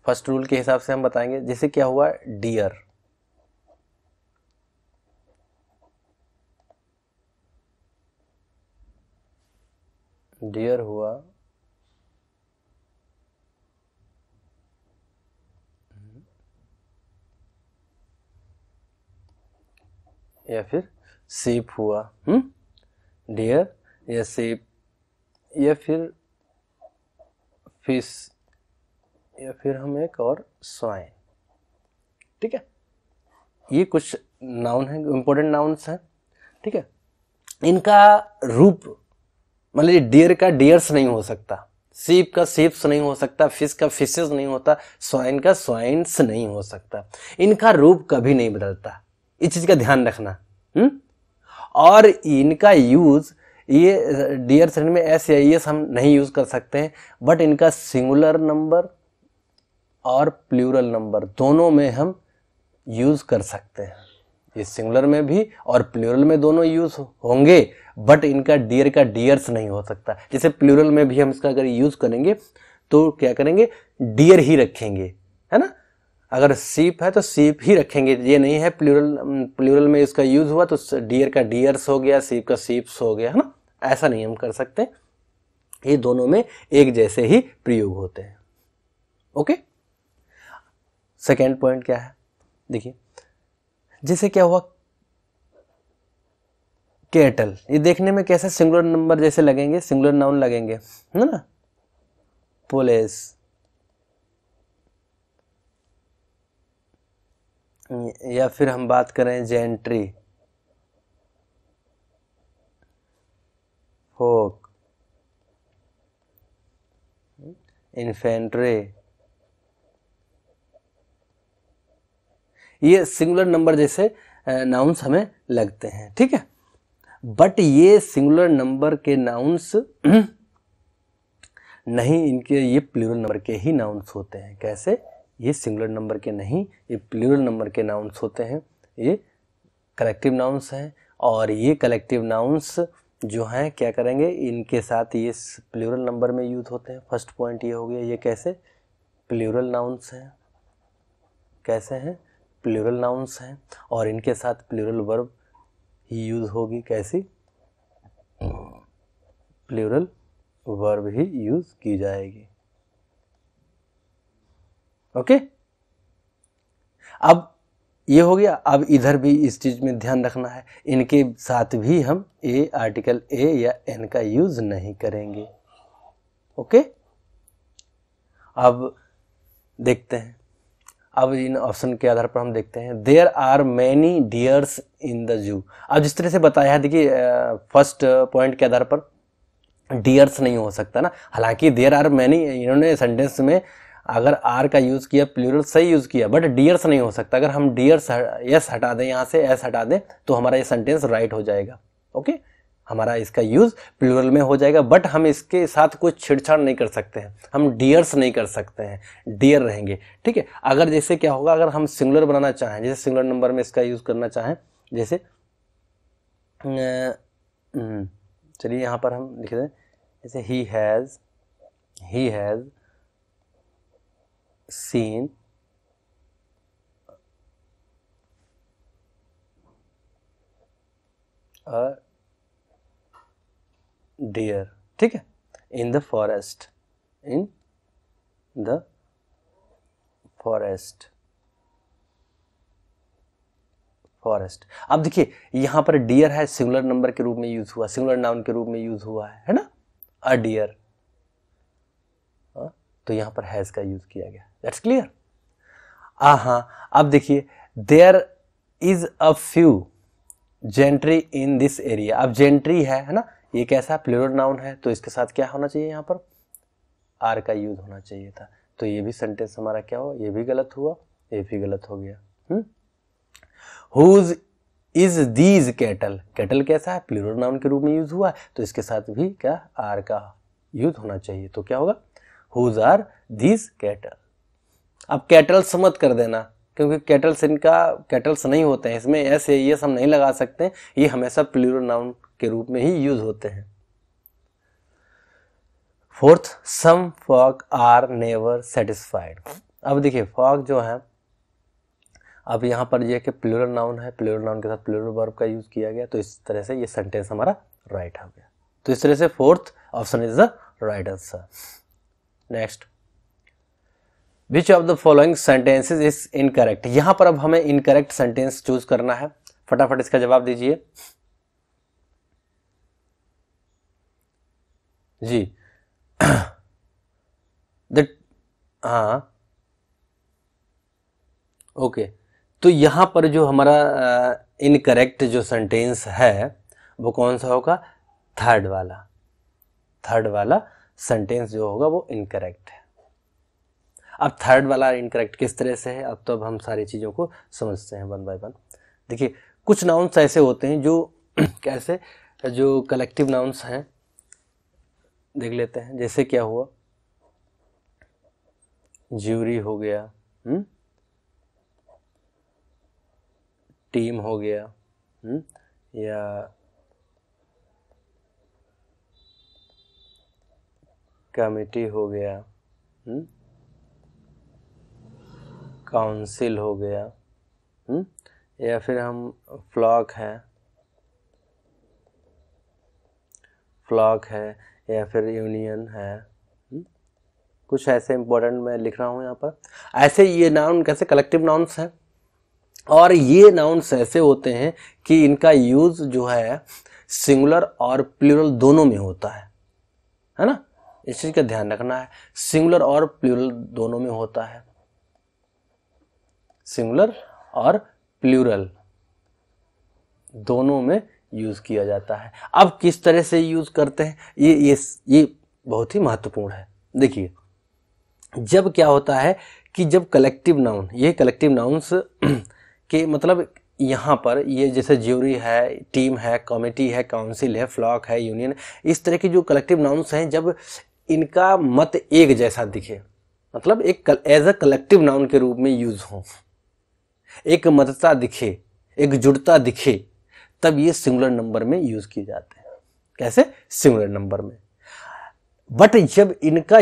फर्स्ट रूल के हिसाब से हम बताएंगे, जैसे क्या हुआ, डियर, डियर हुआ, या फिर सीप हुआ, डियर या सीप, या फिर फिश, या फिर हम एक और स्वाइन। ठीक है, ये कुछ नाउन है, इंपॉर्टेंट नाउन्स हैं। ठीक है, इनका रूप, मतलब डियर का डियर्स नहीं हो सकता, सीप का सीप्स नहीं हो सकता, फिश का फिशेस नहीं होता, स्वाइन का स्वाइन्स नहीं हो सकता। इनका रूप कभी नहीं बदलता, इस चीज का ध्यान रखना। और इनका यूज, ये डियर श्रेणी में एस या एस हम नहीं यूज कर सकते हैं, बट इनका सिंगुलर नंबर और प्लूरल नंबर दोनों में हम यूज कर सकते हैं। ये सिंगुलर में भी और प्लूरल में दोनों यूज होंगे, बट इनका डियर का डियर्स नहीं हो सकता। जैसे प्लूरल में भी हम इसका अगर यूज करेंगे तो क्या करेंगे, डियर ही रखेंगे, है ना। अगर सीप है तो सीप ही रखेंगे, ये नहीं है प्लूरल में इसका यूज हुआ तो डियर का डियर्स हो गया, सीप का सीप्स हो गया, है ना। ऐसा नहीं हम कर सकते, ये दोनों में एक जैसे ही प्रयोग होते हैं। ओके, सेकेंड पॉइंट क्या है, देखिए जैसे क्या हुआ, केटल, ये देखने में कैसे सिंगुलर नंबर जैसे लगेंगे, सिंगुलर नाउन लगेंगे, है ना। पुलिस, या फिर हम बात करें जेंट्री, फोक, इन्फेंट्री, ये सिंगुलर नंबर जैसे नाउन्स हमें लगते हैं। ठीक है, बट ये सिंगुलर नंबर के नाउन्स नहीं, इनके ये प्लूरल नंबर के ही नाउन्स होते हैं। कैसे, ये सिंगुलर नंबर के नहीं, ये प्लूरल नंबर के नाउन्स होते हैं, ये कलेक्टिव नाउन्स हैं। और ये कलेक्टिव नाउन्स जो हैं क्या करेंगे, इनके साथ ये प्लूरल नंबर में यूज होते हैं। फर्स्ट पॉइंट ये हो गया, ये कैसे प्लूरल नाउन्स हैं, कैसे हैं, प्लूरल नाउन्स हैं, और इनके साथ प्लूरल वर्ब ही यूज होगी। कैसी, प्लूरल वर्ब ही यूज की जाएगी। ओके, अब ये हो गया। अब इधर भी इस चीज में ध्यान रखना है, इनके साथ भी हम ए, आर्टिकल ए या एन का यूज नहीं करेंगे। ओके, अब देखते हैं अब इन ऑप्शन के आधार पर हम देखते हैं, there are many deers in the zoo. अब जिस तरह से बताया है, देखिए फर्स्ट पॉइंट के आधार पर डियर्स नहीं हो सकता ना, हालांकि देयर आर मैनी इन्होंने सेंटेंस में अगर आर का यूज किया, प्लूरल सही यूज किया, बट डियर्स नहीं हो सकता। अगर हम डियर्स यस हटा दें, यहाँ से एस हटा दें, तो हमारा ये सेंटेंस राइट हो जाएगा। ओके, हमारा इसका यूज प्लूरल में हो जाएगा, बट हम इसके साथ कुछ छेड़छाड़ नहीं कर सकते हैं, हम डियर्स नहीं कर सकते हैं, डियर रहेंगे। ठीक है, अगर जैसे क्या होगा, अगर हम सिंगुलर बनाना चाहें, जैसे सिंगुलर नंबर में इसका यूज करना चाहें, जैसे चलिए यहाँ पर हम लिख दें, जैसे he has seen a deer, ठीक है, in the forest, फॉरेस्ट। अब देखिए यहां पर डियर है, सिंगुलर नंबर के रूप में यूज हुआ, सिंगुलर नाउन के रूप में यूज हुआ है ना, अ डियर, तो यहां पर हैज का यूज किया गया। That's clear. हाँ, अब देखिए there is a few gentry in this area. अब जेंट्री है ना, ये कैसा प्लूरल नाउन है, तो इसके साथ क्या होना चाहिए, यहाँ पर आर का यूज होना चाहिए था, तो ये भी सेंटेंस हमारा क्या हुआ, ये भी गलत हुआ, ये भी गलत हो गया। Whose is these cattle, cattle कैसा है, प्लूरल नाउन के रूप में यूज हुआ है, तो इसके साथ भी क्या आर का यूज होना चाहिए, तो क्या होगा, हुज आर दीज कैटल। अब कैटल्स मत कर देना, क्योंकि कैटल्स इनका कैटल्स नहीं होते हैं, इसमें ऐसे ये हम नहीं लगा सकते, ये हमेशा प्लूरल नाउन के रूप में ही यूज होते हैं। Fourth, some folk are never satisfied. अब देखिए फॉग जो है, अब यहाँ पर ये कि प्लूरल नाउन है, प्लूरल नाउन के साथ प्लूरल वर्ब का यूज किया गया, तो इस तरह से ये सेंटेंस हमारा राइट हो गया। तो इस तरह से fourth option is the right answer. Next, which of the following sentences is incorrect. यहां पर अब हमें इनकरेक्ट सेंटेंस चूज करना है, फटाफट इसका जवाब दीजिए जी। हाँ ओके, तो यहां पर जो हमारा इनकरेक्ट जो सेंटेंस है वो कौन सा होगा, थर्ड वाला सेंटेंस जो होगा वो इनकरेक्ट है। अब थर्ड वाला इनकरेक्ट किस तरह से है, अब तो अब हम सारी चीज़ों को समझते हैं वन बाय वन। देखिए कुछ नाउन्स ऐसे होते हैं जो कैसे, जो कलेक्टिव नाउन्स हैं, देख लेते हैं। जैसे क्या हुआ, ज्यूरी हो गया, टीम हो गया, या कमिटी हो गया, काउंसिल हो गया, या फिर हम फ्लॉक है, या फिर यूनियन है, कुछ ऐसे इंपॉर्टेंट मैं लिख रहा हूँ यहाँ पर। ऐसे ये नाउन कैसे कलेक्टिव नाउन्स हैं, और ये नाउन्स ऐसे होते हैं कि इनका यूज जो है सिंगुलर और प्लूरल दोनों में होता है ना, इस चीज का ध्यान रखना है। सिंगुलर और प्लूरल दोनों में होता है, सिंगुलर और प्लूरल दोनों में यूज किया जाता है। अब किस तरह से यूज करते हैं, ये बहुत ही महत्वपूर्ण है। देखिए जब क्या होता है कि जब कलेक्टिव नाउन, ये कलेक्टिव नाउन्स के मतलब यहाँ पर ये जैसे ज्यूरी है, टीम है, कमिटी है, काउंसिल है, फ्लॉक है, यूनियन, इस तरह की जो कलेक्टिव नाउन्स हैं, जब इनका मत एक जैसा दिखे, मतलब एक एज अ कलेक्टिव नाउन के रूप में यूज हो, एक मतता दिखे, एक जुड़ता दिखे, तब ये सिंगुलर नंबर में यूज किए जाते हैं। कैसे, सिंगुलर नंबर में। बट जब इनका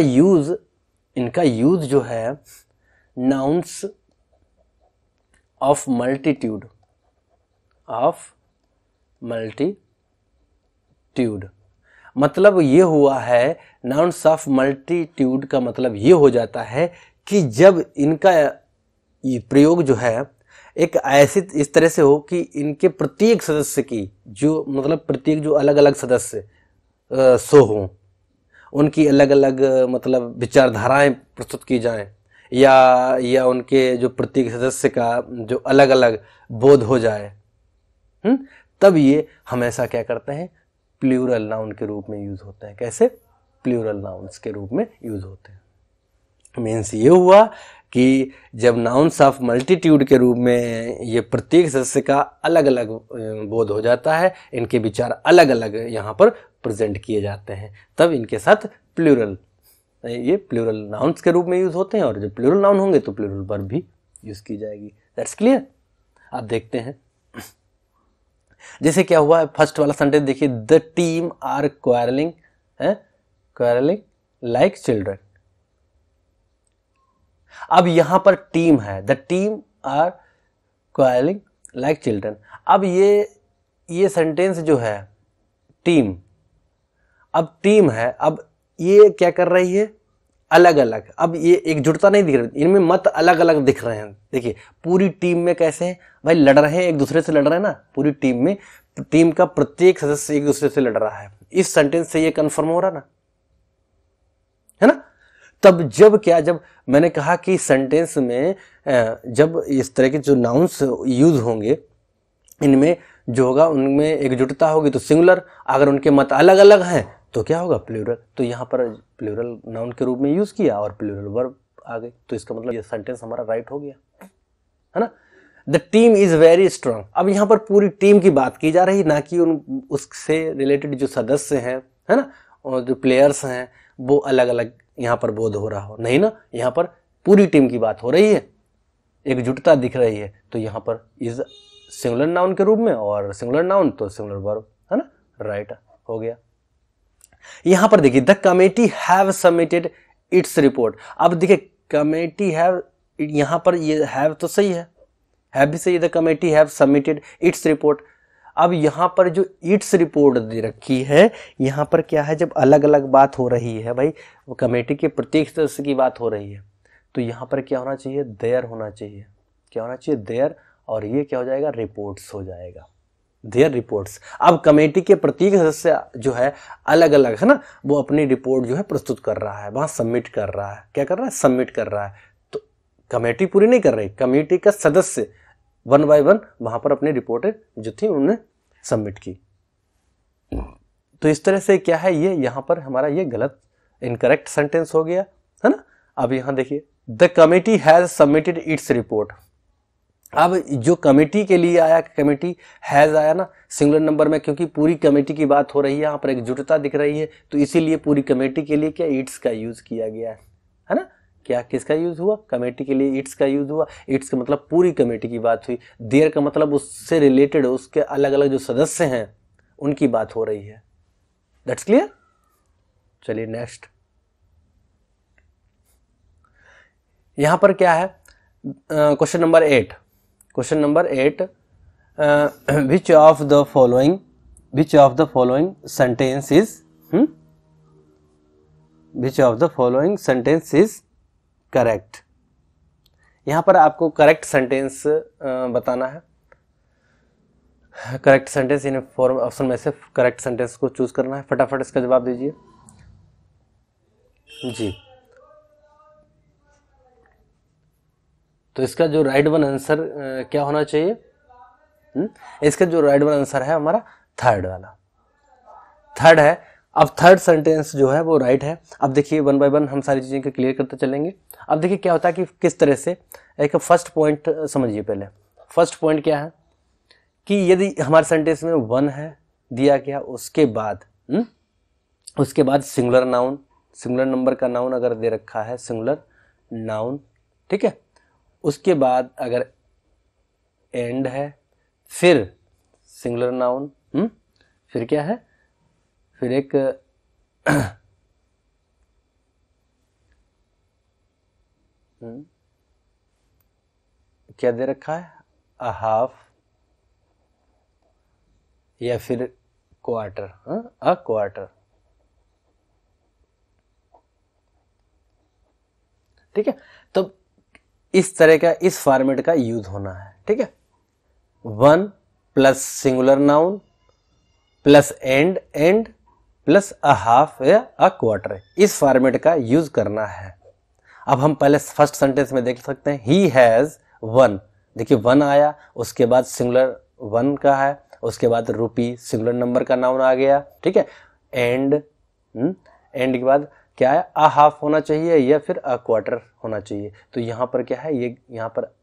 यूज जो है नाउन्स ऑफ मल्टीट्यूड, मतलब ये हुआ है, नाउन्स ऑफ मल्टीट्यूड का मतलब ये हो जाता है कि जब इनका ये प्रयोग जो है एक ऐसी इस तरह से हो कि इनके प्रत्येक सदस्य की जो मतलब प्रत्येक जो अलग अलग सदस्य सो हों, उनकी अलग अलग मतलब विचारधाराएं प्रस्तुत की जाएं, या उनके जो प्रत्येक सदस्य का जो अलग अलग बोध हो जाए, तब ये हमेशा क्या करते हैं, प्लूरल नाउन के रूप में यूज होते हैं। कैसे? प्लूरल नाउन्स के रूप में यूज होते हैं। मीन्स ये हुआ कि जब नाउन्स ऑफ मल्टीट्यूड के रूप में ये प्रत्येक सदस्य का अलग अलग बोध हो जाता है, इनके विचार अलग अलग यहाँ पर प्रेजेंट किए जाते हैं, तब इनके साथ प्लूरल, ये प्लूरल नाउन्स के रूप में यूज होते हैं। और जब प्लूरल नाउन होंगे तो प्लूरल वर्ब भी यूज की जाएगी। That's clear. आप देखते हैं जैसे क्या हुआ, फर्स्ट वाला सेंटेंस देखिए, the team are quarrelling like children. अब यहां पर टीम है, the team are quarrelling like children. अब ये सेंटेंस जो है टीम, अब टीम है, अब ये क्या कर रही है, अलग अलग, अब ये एकजुटता नहीं दिख रही, इनमें मत अलग अलग दिख रहे हैं। देखिए पूरी टीम में कैसे है भाई, लड़ रहे हैं, एक दूसरे से लड़ रहे हैं ना, पूरी टीम में टीम का प्रत्येक सदस्य एक दूसरे से लड़ रहा है। इस सेंटेंस से ये कंफर्म हो रहा ना, है ना। तब जब मैंने कहा कि सेंटेंस में जब इस तरह के जो नाउन्स यूज होंगे, इनमें जो होगा उनमें एकजुटता होगी तो सिंगुलर, अगर उनके मत अलग अलग हैं तो क्या होगा, प्लूरल। तो यहाँ पर प्लूरल नाउन के रूप में यूज किया और प्लूरल वर्ब आ गई, तो इसका मतलब ये सेंटेंस हमारा राइट हो गया, है ना। The team is very strong. अब यहाँ पर पूरी टीम की बात की जा रही, ना कि उससे रिलेटेड जो सदस्य हैं, है ना, और जो प्लेयर्स हैं वो अलग अलग यहाँ पर बोध हो रहा हो, नहीं ना, यहाँ पर पूरी टीम की बात हो रही है, एकजुटता दिख रही है, तो यहाँ पर इज सिंगुलर नाउन के रूप में, और सिंगुलर नाउन तो सिंगुलर वर्ब, है ना, राइट हो गया। यहां पर देखिए, the committee have submitted its report. अब देखिए कमेटी हैव, यहां पर ये हैव तो सही है भी सही है, the committee have submitted its report. अब यहां पर जो इट्स रिपोर्ट दे रखी है, यहां पर क्या है, जब अलग अलग बात हो रही है भाई, वो कमेटी के प्रत्येक सदस्य की बात हो रही है, तो यहां पर क्या होना चाहिए, देयर होना चाहिए। क्या होना चाहिए, देयर, और ये क्या हो जाएगा, रिपोर्ट्स हो जाएगा, देयर रिपोर्ट्स। अब कमेटी के प्रत्येक सदस्य जो है अलग अलग, है ना, वो अपनी रिपोर्ट जो है प्रस्तुत कर रहा है, वहां सबमिट कर रहा है। क्या कर रहा है, सबमिट कर रहा है। तो कमेटी पूरी नहीं कर रही, कमेटी का सदस्य वन बाय वन वहां पर अपनी रिपोर्टें जो थी उन्होंने सबमिट की। तो इस तरह से क्या है, ये यहां पर हमारा ये गलत, इनकरेक्ट सेंटेंस हो गया, है ना। अब यहां देखिए, the committee has submitted its report. अब जो कमेटी के लिए आया, कमेटी हैज आया ना सिंगुलर नंबर में, क्योंकि पूरी कमेटी की बात हो रही है, यहाँ पर एकजुटता दिख रही है, तो इसीलिए पूरी कमेटी के लिए क्या इट्स का यूज किया गया है ना। क्या किसका यूज हुआ, कमेटी के लिए इट्स का यूज हुआ। इट्स का मतलब पूरी कमेटी की बात हुई, देयर का मतलब उससे रिलेटेड, उसके अलग अलग जो सदस्य हैं उनकी बात हो रही है। That's clear. चलिए नेक्स्ट, यहां पर क्या है, question number 8। Question number 8, which of the following sentence is which of the following sentence is correct। यहां पर आपको करेक्ट सेंटेंस बताना है। Correct sentence in form option में से करेक्ट सेंटेंस को चूज करना है। फटाफट इसका जवाब दीजिए जी। तो इसका जो राइट वन आंसर क्या होना चाहिए, इसका जो राइट वन आंसर है हमारा थर्ड वाला, थर्ड है। अब थर्ड सेंटेंस जो है वो राइट है। अब देखिए वन बाय वन हम सारी चीजें को क्लियर करते चलेंगे। अब देखिए क्या होता है कि किस तरह से, एक फर्स्ट पॉइंट समझिए पहले। फर्स्ट पॉइंट क्या है कि यदि हमारे सेंटेंस में वन है दिया गया, उसके बाद सिंगुलर नाउन, सिंगुलर नंबर का नाउन अगर दे रखा है, सिंगुलर नाउन, ठीक है, उसके बाद अगर एंड है, फिर सिंगुलर नाउन, फिर क्या है, फिर एक क्या दे रखा है, अ हाफ या फिर क्वार्टर, अ क्वार्टर, ठीक है। तो इस तरह का, इस फॉर्मेट का यूज होना है, ठीक है। One plus singular noun plus and plus a half या अ क्वार्टर, इस फॉर्मेट का यूज करना है। अब हम पहले फर्स्ट सेंटेंस में देख सकते हैं ही हैज वन, देखिए वन आया, उसके बाद सिंगुलर वन का है, उसके बाद रुपी सिंगुलर नंबर का नाउन आ गया, ठीक है। एंड एंड के बाद क्या है, अ हाफ होना चाहिए या फिर अ क्वार्टर होना चाहिए। तो यहाँ पर क्या है, ये यहाँ पर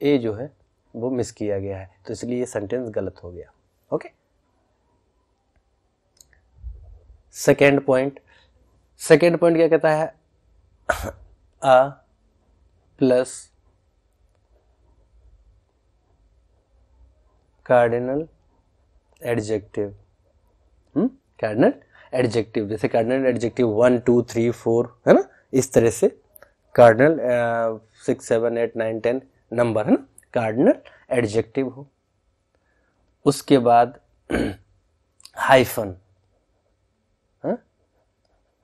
ए जो है वो मिस किया गया है, तो इसलिए ये सेंटेंस गलत हो गया। ओके, सेकेंड पॉइंट क्या कहता है, a plus cardinal adjective, cardinal adjective, जैसे कार्डिनल एडजेक्टिव 1 2 3 4 है ना, इस तरह से कार्डिनल 6 7 8 9 10 नंबर है ना, कार्डिनल एडजेक्टिव हो। उसके बाद हाइफन,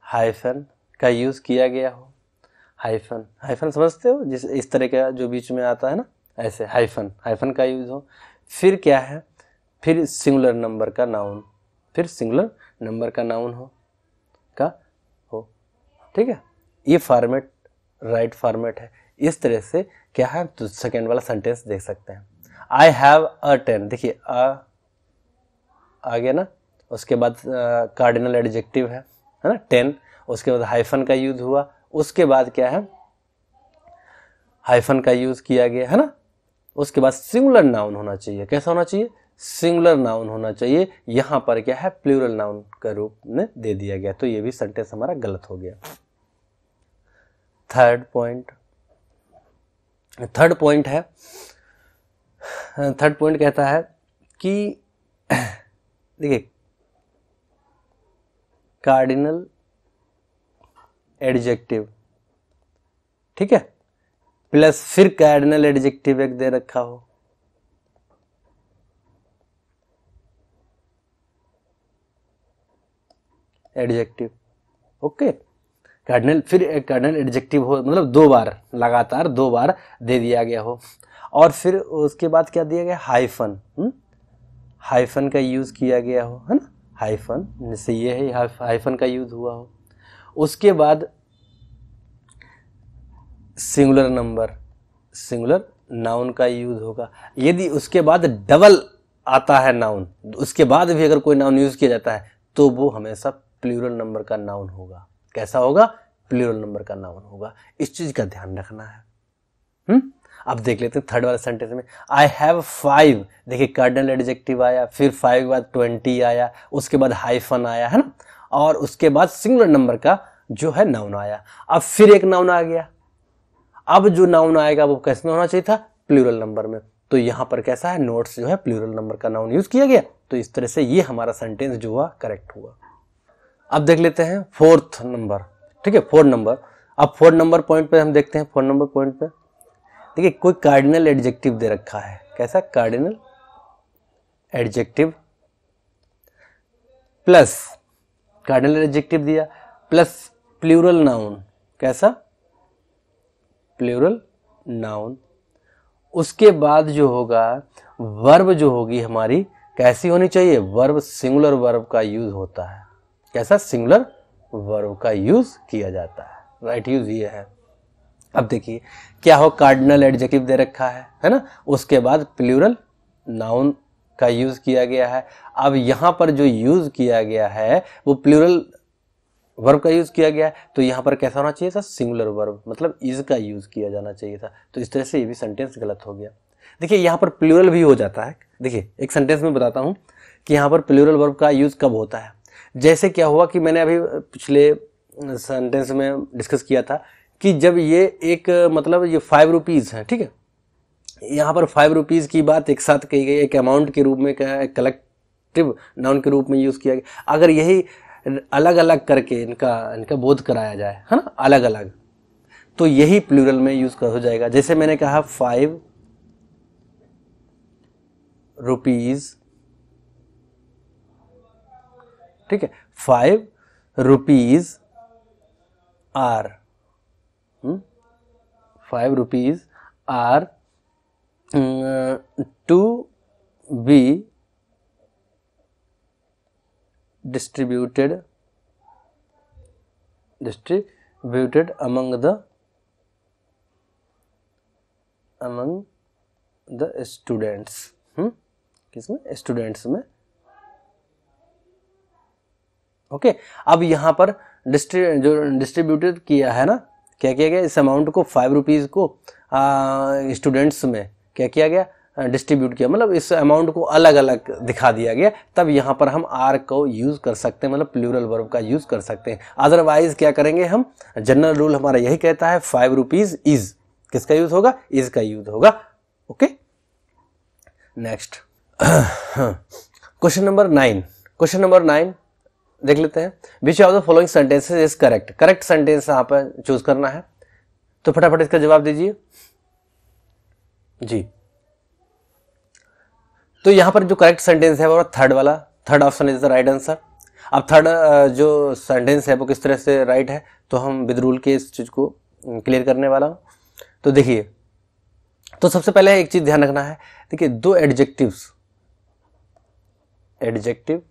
हाइफन का यूज किया गया हो, हाइफन, हाइफन समझते हो, जिस इस तरह का जो बीच में आता है ना, ऐसे हाइफन, हाइफन का यूज हो। फिर क्या है, फिर सिंगुलर नंबर का नाउन, फिर सिंगुलर नंबर का नाउन हो ठीक है। ये फॉर्मेट राइट फॉर्मेट है। इस तरह से क्या है, तो सेकेंड वाला सेंटेंस देख सकते हैं, आई हैव अ 10, देखिए आ गया ना, उसके बाद कार्डिनल एडजेक्टिव है ना 10, उसके बाद हाइफन का यूज हुआ, उसके बाद क्या है, हाइफन का यूज किया गया है ना, उसके बाद सिंगुलर नाउन होना चाहिए। कैसा होना चाहिए, सिंगुलर नाउन होना चाहिए। यहां पर क्या है, प्लूरल नाउन का रूप में दे दिया गया, तो ये भी सेंटेंस हमारा गलत हो गया। थर्ड पॉइंट है, थर्ड पॉइंट कहता है कि देखिए कार्डिनल एडजेक्टिव, ठीक है, प्लस फिर कार्डिनल एडजेक्टिव एक दे रखा हो, एडजेक्टिव, ओके, कार्डिनल फिर कार्डिनल एडजेक्टिव हो, मतलब दो बार लगातार दो बार दे दिया गया हो, और फिर उसके बाद क्या दिया गया, हाइफन, हाइफन का यूज किया गया हो, है ना, हाइफन जैसे ये है, हाइफन का यूज हुआ हो। उसके बाद सिंगुलर नंबर, सिंगुलर नाउन का यूज होगा। यदि उसके बाद डबल आता है नाउन, उसके बाद भी अगर कोई नाउन यूज किया जाता है तो वो हमेशा प्लूरल नंबर का नाउन होगा। कैसा होगा, प्लूरल नंबर का नाउन होगा। इस चीज का ध्यान रखना है। अब देख लेते हैं थर्ड वाले सेंटेंस में, आई हैव 5, देखिए कार्डिनल एडजेक्टिव आया, फिर 5 के बाद 20 आया, उसके बाद हाइफन आया, है ना, और उसके बाद सिंगुलर नंबर का जो है नाउन आया। अब फिर एक नाउन आ गया, अब जो नाउन आएगा वो कैसे में होना चाहिए था, प्लूरल नंबर में। तो यहां पर कैसा है, नोट्स जो है प्लूरल नंबर का नाउन यूज किया गया, तो इस तरह से ये हमारा सेंटेंस जो हुआ करेक्ट हुआ। अब देख लेते हैं फोर्थ नंबर, ठीक है, फोर्थ नंबर। अब फोर्थ नंबर पॉइंट पे हम देखते हैं, फोर्थ नंबर पॉइंट पे देखिए कोई कार्डिनल एडजेक्टिव दे रखा है। कैसा, cardinal adjective plus cardinal adjective दिया प्लस प्लूरल नाउन, कैसा, प्लूरल नाउन। उसके बाद जो होगा वर्ब जो होगी हमारी कैसी होनी चाहिए, वर्ब सिंगुलर वर्ब का यूज होता है। कैसा, सिंगुलर वर्ब का यूज किया जाता है, राइट यूज ये है। अब देखिए क्या हो, कार्डिनल एडजेक्टिव दे रखा है ना, उसके बाद प्लूरल नाउन का यूज किया गया है। अब यहां पर जो यूज किया गया है वो प्लूरल वर्ब का यूज किया गया है, तो यहां पर कैसा होना चाहिए था, सिंगुलर वर्ब, मतलब इज का यूज किया जाना चाहिए था। तो इस तरह से ये भी सेंटेंस गलत हो गया। देखिए यहां पर प्लूरल भी हो जाता है। देखिए एक सेंटेंस में बताता हूं कि यहां पर प्लूरल वर्ब का यूज कब होता है। जैसे क्या हुआ कि मैंने अभी पिछले सेंटेंस में डिस्कस किया था कि जब ये एक मतलब ये 5 रुपीज है, ठीक है, यहाँ पर 5 रुपीज की बात एक साथ कही गई, एक अमाउंट के रूप में, कलेक्टिव नाउन के रूप में यूज किया गया। अगर यही अलग अलग करके इनका बोध कराया जाए, है ना, अलग अलग, तो यही प्लूरल में यूज हो जाएगा। जैसे मैंने कहा 5 रुपीज, ठीक है, 5 rupees are, 5 rupees are to be distributed among the among the students, किसमें, स्टूडेंट्स में। ओके, अब यहाँ पर जो डिस्ट्रीब्यूटेड किया है ना, क्या किया गया, इस अमाउंट को 5 रुपीज़ को स्टूडेंट्स में क्या किया गया, डिस्ट्रीब्यूट किया, मतलब इस अमाउंट को अलग अलग दिखा दिया गया। तब यहाँ पर हम आर को यूज़ कर सकते हैं, मतलब प्लूरल वर्ब का यूज़ कर सकते हैं। अदरवाइज क्या करेंगे हम, जनरल रूल हमारा यही कहता है 5 रुपीज़ इज, किसका यूज़ होगा, इज का यूज़ होगा। Okay, next question number 9। Question number 9 देख लेते हैं। विच of the following sentences is correct. Correct sentence यहाँ पर चूज करना है, तो फटाफट इसका जवाब दीजिए जी। तो यहां पर जो करेक्ट सेंटेंस है वो थर्ड वाला, third option is the right answer. अब थर्ड जो सेंटेंस है वो किस तरह से राइट है, तो हम विद रूल के इस चीज को क्लियर करने वाला हूं। तो देखिए, तो सबसे पहले एक चीज ध्यान रखना है, देखिए दो एडजेक्टिव्स, एडजेक्टिव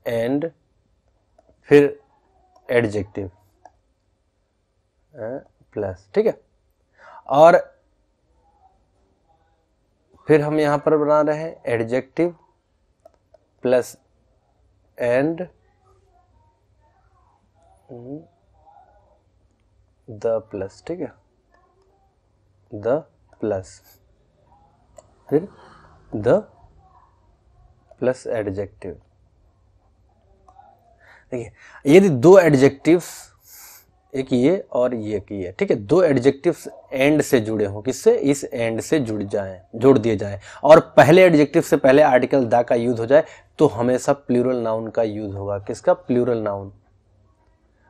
एंड फिर एडजेक्टिव प्लस, ठीक है, और फिर हम यहां पर बना रहे हैं adjective plus and the plus, ठीक है, द प्लस, फिर द प्लस एडजेक्टिव। देखिए, यदि दो एडजेक्टिव्स, एक ये और ये की है, ठीक है, दो एडजेक्टिव्स एंड से जुड़े हों, किससे, इस एंड से जोड़ दिए जाएं, और पहले एडजेक्टिव से पहले आर्टिकल द का यूज हो जाए, तो हमेशा प्लूरल नाउन का यूज होगा। किसका, प्लूरल नाउन,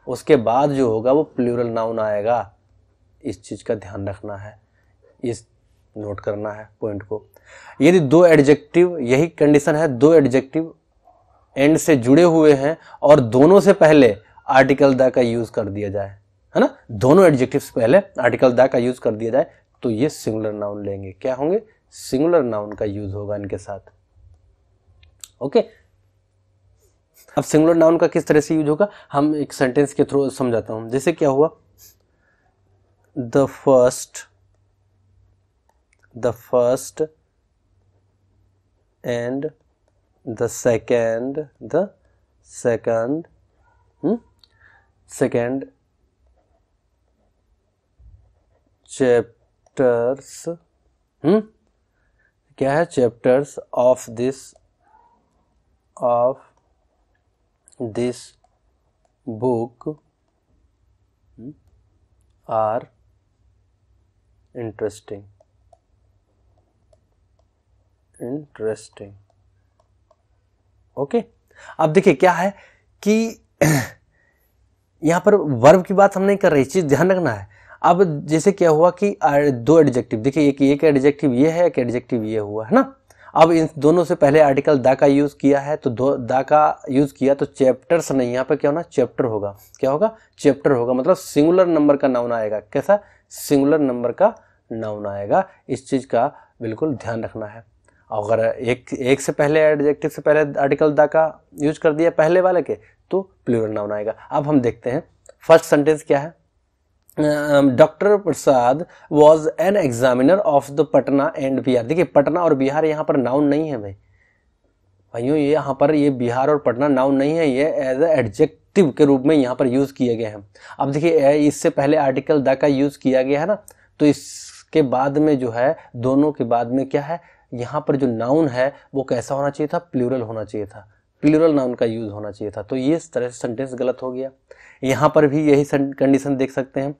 उसके बाद जो होगा वो प्लूरल नाउन आएगा। इस चीज का ध्यान रखना है, इस नोट करना है पॉइंट को। यदि दो एडजेक्टिव, यही कंडीशन है, दो एडजेक्टिव एंड से जुड़े हुए हैं और दोनों से पहले आर्टिकल द का यूज कर दिया जाए, है ना, दोनों एडजेक्टिव से पहले आर्टिकल द का यूज कर दिया जाए, तो ये सिंगुलर नाउन लेंगे। क्या होंगे, सिंगुलर नाउन का यूज होगा इनके साथ। ओके, अब सिंगुलर नाउन का किस तरह से यूज होगा, हम एक सेंटेंस के थ्रू समझाता हूं। जैसे क्या हुआ, the first and the second chapters, क्या है, chapters of this book are interesting. Okay, अब देखिए क्या है कि यहां पर वर्ब की बात हम नहीं कर रहे, चीज ध्यान रखना है। अब जैसे क्या हुआ कि दो एडजेक्टिव, देखिए एक एडजेक्टिव ये है, एक एडजेक्टिव ये हुआ, है ना। अब इन दोनों से पहले आर्टिकल द का यूज किया है, तो द का यूज किया तो चैप्टर्स नहीं, यहाँ पे क्या होना, चैप्टर होगा। क्या होगा, चैप्टर होगा, मतलब सिंगुलर नंबर का नाउन आएगा। कैसा, सिंगुलर नंबर का नाउन आएगा। इस चीज का बिल्कुल ध्यान रखना है। अगर एक से पहले एडजेक्टिव से पहले आर्टिकल द का यूज कर दिया पहले वाले के, तो प्लूरल नाउन आएगा। अब हम देखते हैं फर्स्ट सेंटेंस क्या है। Doctor Prasad was an examiner of the Patna and Bihar. देखिए, पटना और बिहार यहाँ पर नाउन नहीं है भाइयों, ये यहाँ पर ये बिहार और पटना नाउन नहीं है, ये एज ए एडजेक्टिव के रूप में यहाँ पर यूज किए गए हैं। अब देखिए, इससे पहले आर्टिकल द का यूज किया गया है ना, तो इसके बाद में जो है, दोनों के बाद में क्या है, यहाँ पर जो नाउन है वो कैसा होना चाहिए था, प्लूरल होना चाहिए था, प्लूरल नाउन का यूज होना चाहिए था। तो ये इस तरह से सेंटेंस गलत हो गया। यहाँ पर भी यही कंडीशन देख सकते हैं।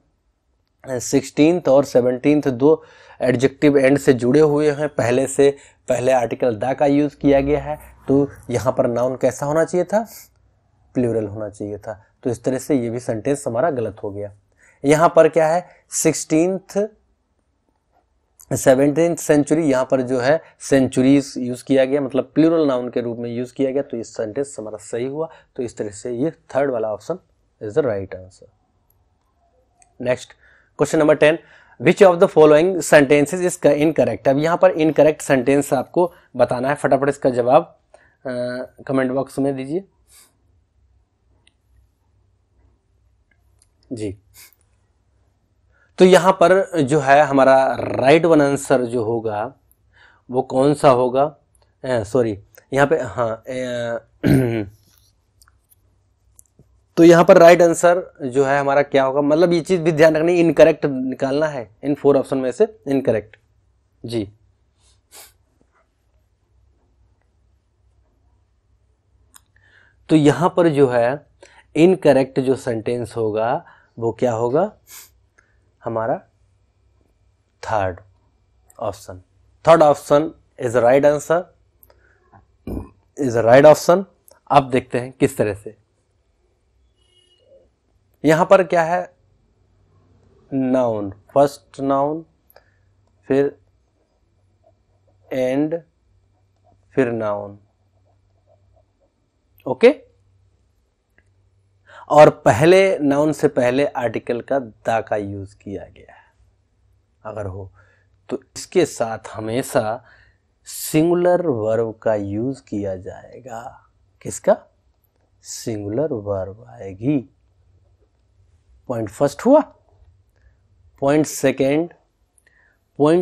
16th और 17th दो एडजेक्टिव एंड से जुड़े हुए हैं, पहले आर्टिकल द का यूज किया गया है, तो यहाँ पर नाउन कैसा होना चाहिए था, प्लूरल होना चाहिए था। तो इस तरह से ये भी सेंटेंस हमारा गलत हो गया। यहाँ पर क्या है, 17th सेंचुरी, यहाँ पर जो है सेंचुरीज यूज किया गया, मतलब प्लूरल नाउन के रूप में यूज किया गया, तो इस सेंटेंस हमारा सही हुआ। तो इस तरह से ये थर्ड वाला option is the right answer. Next question number 10, which of the following sentences is incorrect. अब यहाँ पर इनकरेक्ट सेंटेंस आपको बताना है, फटाफट इसका जवाब कमेंट बॉक्स में दीजिए जी। तो यहां पर जो है हमारा राइट वन आंसर जो होगा वो कौन सा होगा, सॉरी यहाँ पे हाँ तो यहाँ पर राइट आंसर जो है हमारा क्या होगा, मतलब ये चीज भी ध्यान रखनी, इनकरेक्ट निकालना है इन 4 ऑप्शन में से इनकरेक्ट जी। तो यहां पर जो है इनकरेक्ट जो सेंटेंस होगा वो क्या होगा हमारा third option. Third option is right answer, is right option. अब देखते हैं किस तरह से। यहां पर क्या है, नाउन, फर्स्ट नाउन, फिर एंड, फिर नाउन, ओके। और पहले नाउन से पहले आर्टिकल का द का यूज किया गया है अगर हो तो इसके साथ हमेशा सिंगुलर वर्ब का यूज किया जाएगा। किसका? सिंगुलर वर्ब आएगी। पॉइंट फर्स्ट हुआ। पॉइंट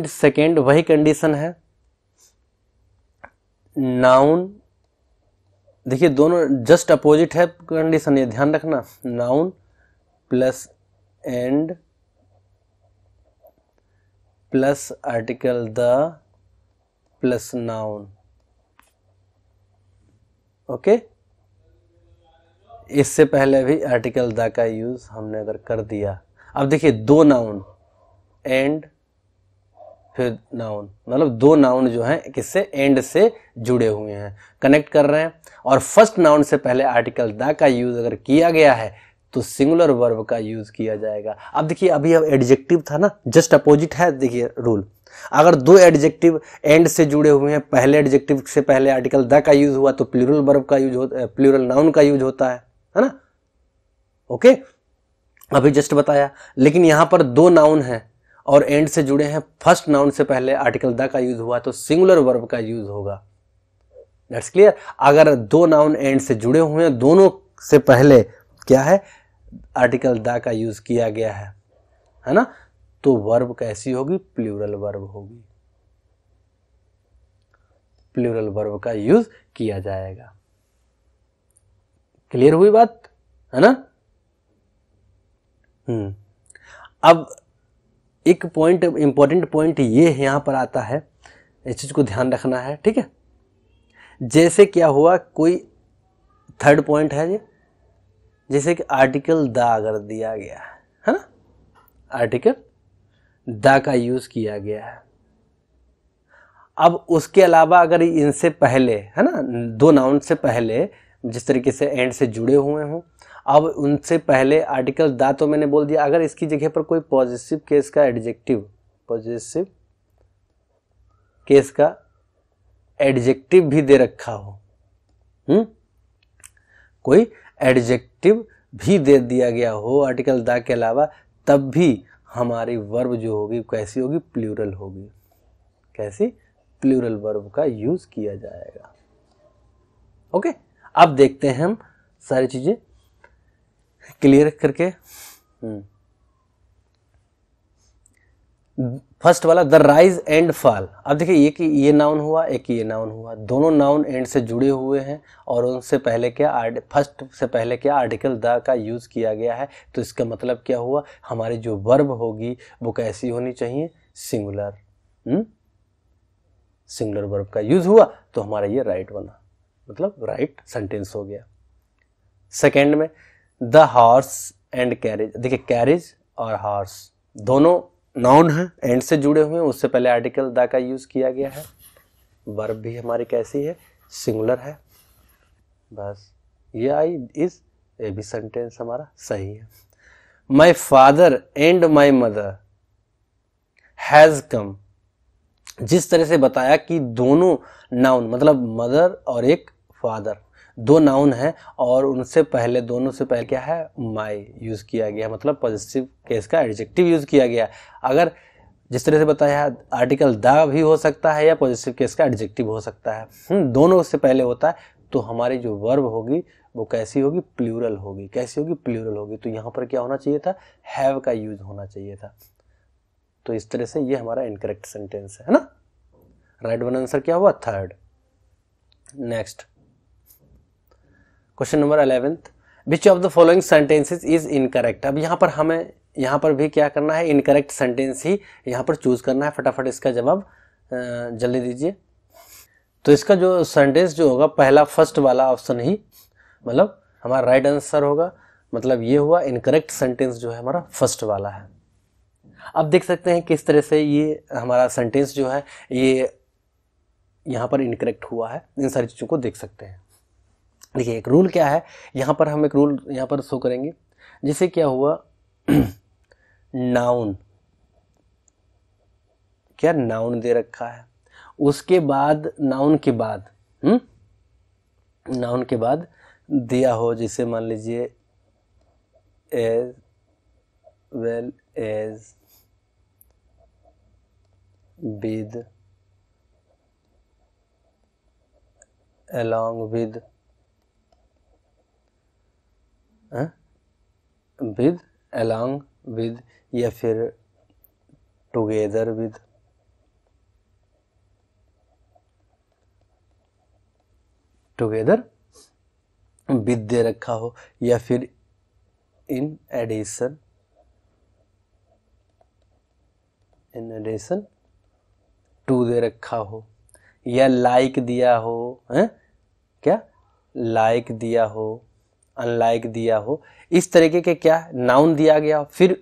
सेकेंड वही कंडीशन है, नाउन, देखिए दोनों जस्ट अपोजिट है कंडीशन, ये ध्यान रखना। Noun plus and plus article the plus noun, okay. इससे पहले भी आर्टिकल द का यूज हमने अगर कर दिया, अब देखिए दो नाउन एंड फिर नाउन, मतलब दो नाउन जो हैं किससे, एंड से जुड़े हुए हैं, कनेक्ट कर रहे हैं। और फर्स्ट नाउन से पहले आर्टिकल द का यूज अगर किया गया है तो सिंगुलर वर्ब का यूज किया जाएगा। अब देखिए अभी अब एडजेक्टिव था ना, जस्ट अपोजिट है। देखिए रूल, अगर दो एडजेक्टिव एंड से जुड़े हुए हैं, पहले एडजेक्टिव से पहले आर्टिकल द का यूज हुआ तो प्लूरल वर्ब का यूज होता है, प्लूरल नाउन का यूज होता है ना, ओके। अभी जस्ट बताया। लेकिन यहां पर दो नाउन है और एंड से जुड़े हैं, फर्स्ट नाउन से पहले आर्टिकल द का यूज हुआ तो सिंगुलर वर्ब का यूज होगा। That's clear. अगर दो नाउन एंड से जुड़े हुए हैं, दोनों से पहले क्या है, आर्टिकल द का यूज किया गया है ना, तो वर्ब कैसी होगी, प्लूरल वर्ब होगी। प्लूरल वर्ब का यूज किया जाएगा। क्लियर हुई बात, है ना। अब एक पॉइंट, इंपॉर्टेंट पॉइंट ये यहां पर आता है, इस चीज को ध्यान रखना है, ठीक है। जैसे क्या हुआ, कोई थर्ड पॉइंट है ये, जैसे कि आर्टिकल द अगर दिया गया है ना, आर्टिकल द का यूज किया गया है। अब उसके अलावा अगर इनसे पहले, है ना, दो नाउन से पहले जिस तरीके से एंड से जुड़े हुए हों, अब उनसे पहले आर्टिकल द तो मैंने बोल दिया, अगर इसकी जगह पर कोई पॉजिटिव केस का एडजेक्टिव, पॉजिटिव केस का एडजेक्टिव भी दे रखा हो, कोई एडजेक्टिव भी दे दिया गया हो आर्टिकल द के अलावा, तब भी हमारी वर्ब जो होगी कैसी होगी, प्लूरल होगी। कैसी? प्लूरल वर्ब का यूज किया जाएगा, ओके। अब देखते हैं हम सारी चीजें क्लियर करके। फर्स्ट वाला द राइज एंड फॉल। अब देखिए ये कि ये नाउन हुआ, एक ये नाउन हुआ, दोनों नाउन एंड से जुड़े हुए हैं और उनसे पहले क्या, फर्स्ट से पहले क्या आर्टिकल द का यूज किया गया है। तो इसका मतलब क्या हुआ, हमारी जो वर्ब होगी वो कैसी होनी चाहिए, सिंगुलर। सिंगुलर वर्ब का यूज हुआ तो हमारा ये राइट बना, मतलब राइट सेंटेंस हो गया। सेकेंड में द हॉर्स एंड कैरेज। देखिए कैरेज और हॉर्स दोनों नाउन है, एंड से जुड़े हुए हैं, उससे पहले आर्टिकल द का यूज किया गया है, वर्ब भी हमारी कैसी है, सिंगुलर है। बस ये आई इस, ये भी सेंटेंस हमारा सही है। My father and my mother has come. जिस तरह से बताया कि दोनों नाउन, मतलब मदर और एक फादर, दो नाउन है और उनसे पहले, दोनों से पहले क्या है, माई यूज किया गया, मतलब पॉजिटिव केस का एडजेक्टिव यूज किया गया। अगर जिस तरह से बताया आर्टिकल द भी हो सकता है या पॉजिटिव केस का एडजेक्टिव हो सकता है, दोनों से पहले होता है, तो हमारी जो वर्ब होगी वो कैसी होगी, प्लूरल होगी। कैसी होगी, प्लूरल होगी। तो यहाँ पर क्या होना चाहिए था, हैव का यूज होना चाहिए था। तो इस तरह से ये हमारा इनकरेक्ट सेंटेंस है ना। राइट वन आंसर क्या हुआ? Third. Next question number 11th, which of the following sentences is incorrect. अब यहाँ पर हमें यहाँ पर भी क्या करना है, इनकरेक्ट सेंटेंस ही यहाँ पर चूज करना है। फटाफट इसका जवाब जल्दी दीजिए। तो इसका जो सेंटेंस जो होगा पहला फर्स्ट वाला ऑप्शन ही मतलब हमारा राइट आंसर होगा। मतलब ये हुआ इनकरेक्ट सेंटेंस जो है हमारा फर्स्ट वाला है। अब देख सकते हैं किस तरह से ये हमारा सेंटेंस जो है ये यहाँ पर इनकरेक्ट हुआ है। इन सारी चीज़ों को देख सकते हैं। देखिए एक रूल क्या है, यहाँ पर हम एक रूल यहाँ पर शो करेंगे। जिससे क्या हुआ, नाउन, क्या नाउन दे रखा है, उसके बाद नाउन के बाद नाउन के बाद दिया हो, जैसे मान लीजिए as well as, with, along with, with, along with, या फिर together with, together with दे रखा हो, या फिर in addition, in addition to दे रखा हो, या लाइक दिया हो, क्या लाइक दिया हो, अनलाइक दिया हो, इस तरीके के क्या नाउन दिया गया। फिर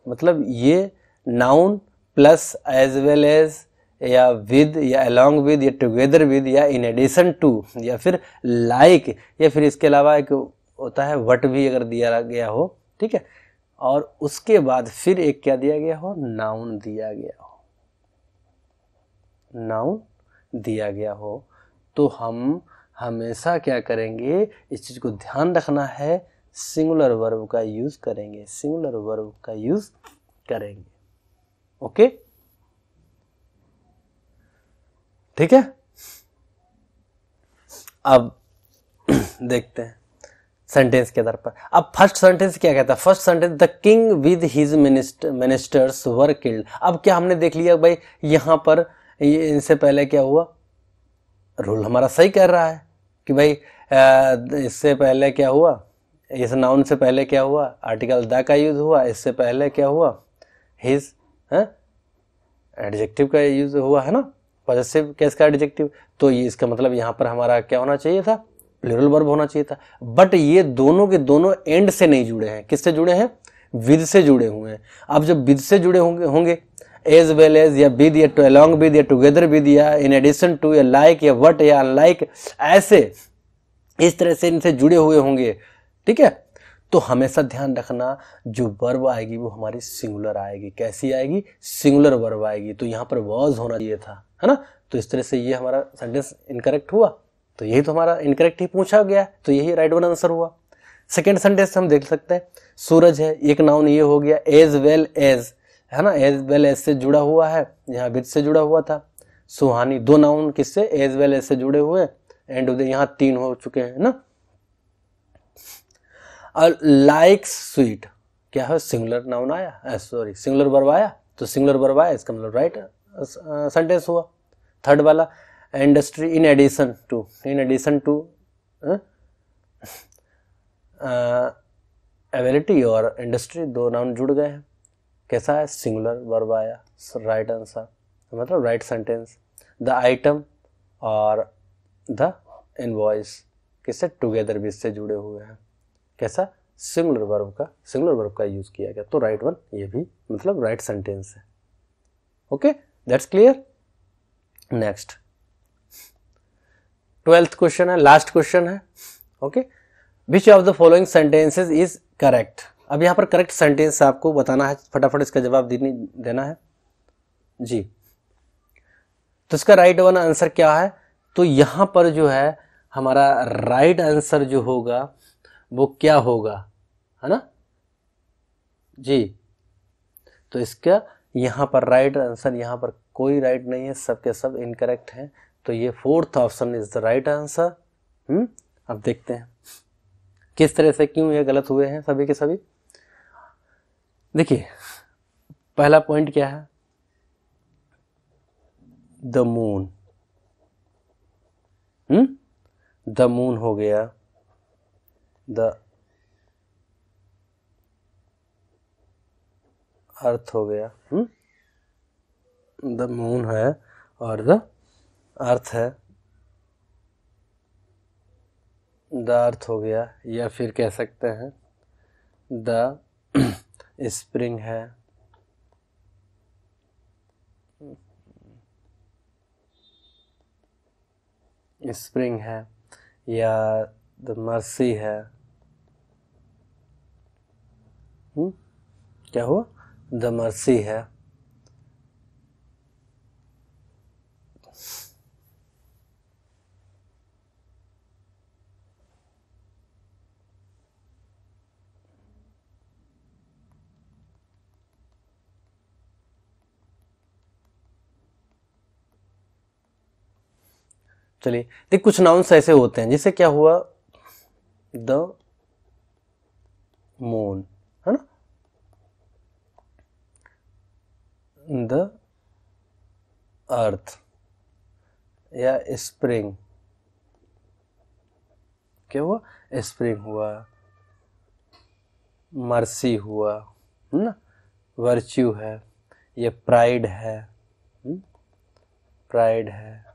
मतलब ये noun plus as well as, या विद, या अलोंग विद, या टुगेदर विद, या इन एडिशन टू, या फिर लाइक, या फिर इसके अलावा एक होता है वट भी अगर दिया गया हो, ठीक है, और उसके बाद फिर एक क्या दिया गया हो, नाउन दिया गया हो, नाउन दिया गया हो, तो हम हमेशा क्या करेंगे, इस चीज को ध्यान रखना है, सिंगुलर वर्ब का यूज करेंगे, सिंगुलर वर्ब का यूज करेंगे। ओके, ठीक है। अब देखते हैं सेंटेंस के आधार पर। अब फर्स्ट सेंटेंस क्या कहता है, first sentence, the king with his ministers were killed. अब क्या हमने देख लिया भाई, यहां पर इनसे पहले क्या हुआ, रूल हमारा सही कह रहा है कि भाई इससे पहले क्या हुआ, इस नाउन से पहले क्या हुआ, आर्टिकल द का यूज हुआ, इससे पहले क्या हुआ, हिज एडजेक्टिव का यूज हुआ है ना, पॉजेसिव केस का एडजेक्टिव। तो ये इसका मतलब यहाँ पर हमारा क्या होना चाहिए था, प्लूरल वर्ब होना चाहिए था। बट ये दोनों के दोनों एंड से नहीं जुड़े हैं, किससे जुड़े हैं, विद से जुड़े हुए हैं। अब जब विद से जुड़े होंगे एज वेल एज, या विद, या अलोंग विद, या टुगेदर विद, या इन एडिशन टू, या लाइक, या व्हाट, या अनलाइक, ऐसे इस तरह से इनसे जुड़े हुए होंगे, ठीक है। तो हमेशा ध्यान रखना जो वर्ब आएगी वो हमारी सिंगुलर आएगी। कैसी आएगी, सिंगुलर वर्ब आएगी। तो यहाँ पर वॉज होना चाहिए था, है ना। तो इस तरह से ये हमारा सेंटेंस इनकरेक्ट हुआ। तो यही तो हमारा इनकरेक्ट ही पूछा गया, तो यही राइट वन आंसर हुआ। सेकेंड सेंटेंस हम देख सकते हैं, सूरज है, एक नाउन ये हो गया, एज वेल एज, है ना, एज वेल एज से जुड़ा हुआ है, यहाँ विद से जुड़ा हुआ था। सुहानी, दो नाउन किससे, एज वेल एज से जुड़े हुए, एंड उधर यहाँ तीन हो चुके हैं ना। और लाइक स्वीट क्या है, सिंगुलर नाउन आया, सॉरी सिंगुलर वर्ब आया, तो सिंगुलर वर्ब आया, इसका मतलब राइट सेंटेंस हुआ। थर्ड वाला, industry, in addition to, in addition to ability और इंडस्ट्री, दो नाउन जुड़ गए हैं, कैसा है, सिंगुलर वर्ब आया, राइट आंसर, मतलब राइट सेंटेंस। द आइटम और द इनवॉइस किससे, टुगेदर विद से जुड़े हुए हैं, कैसा, सिंगुलर वर्ब का यूज किया गया। तो राइट वन ये भी मतलब राइट सेंटेंस है। Okay, that's clear. Next 12th question है, लास्ट क्वेश्चन है। Okay, which of the following sentences is correct. अब यहाँ पर करेक्ट सेंटेंस आपको बताना है, फटाफट इसका जवाब देना है जी। तो इसका राइट वन आंसर क्या है, तो यहां पर जो है हमारा राइट आंसर जो होगा वो क्या होगा, है ना जी। तो इसका यहां पर राइट आंसर, यहां पर कोई राइट नहीं है, सब के सब इनकरेक्ट हैं। तो ये fourth option is the right answer. अब देखते हैं किस तरह से क्यों ये गलत हुए हैं सभी के सभी। देखिए पहला पॉइंट क्या है, द मून, द मून हो गया, द अर्थ हो गया, द मून है और द अर्थ है, द अर्थ हो गया, या फिर कह सकते हैं द स्प्रिंग है, स्प्रिंग है, या द मर्सी है, क्या हुआ, द मर्सी है। चलिए देख, कुछ नाउन्स ऐसे होते हैं जैसे क्या हुआ, द मून, है ना, द अर्थ, या स्प्रिंग, क्या हुआ, स्प्रिंग हुआ, मर्सी हुआ, है ना, वर्च्यू है, ये प्राइड है, प्राइड है,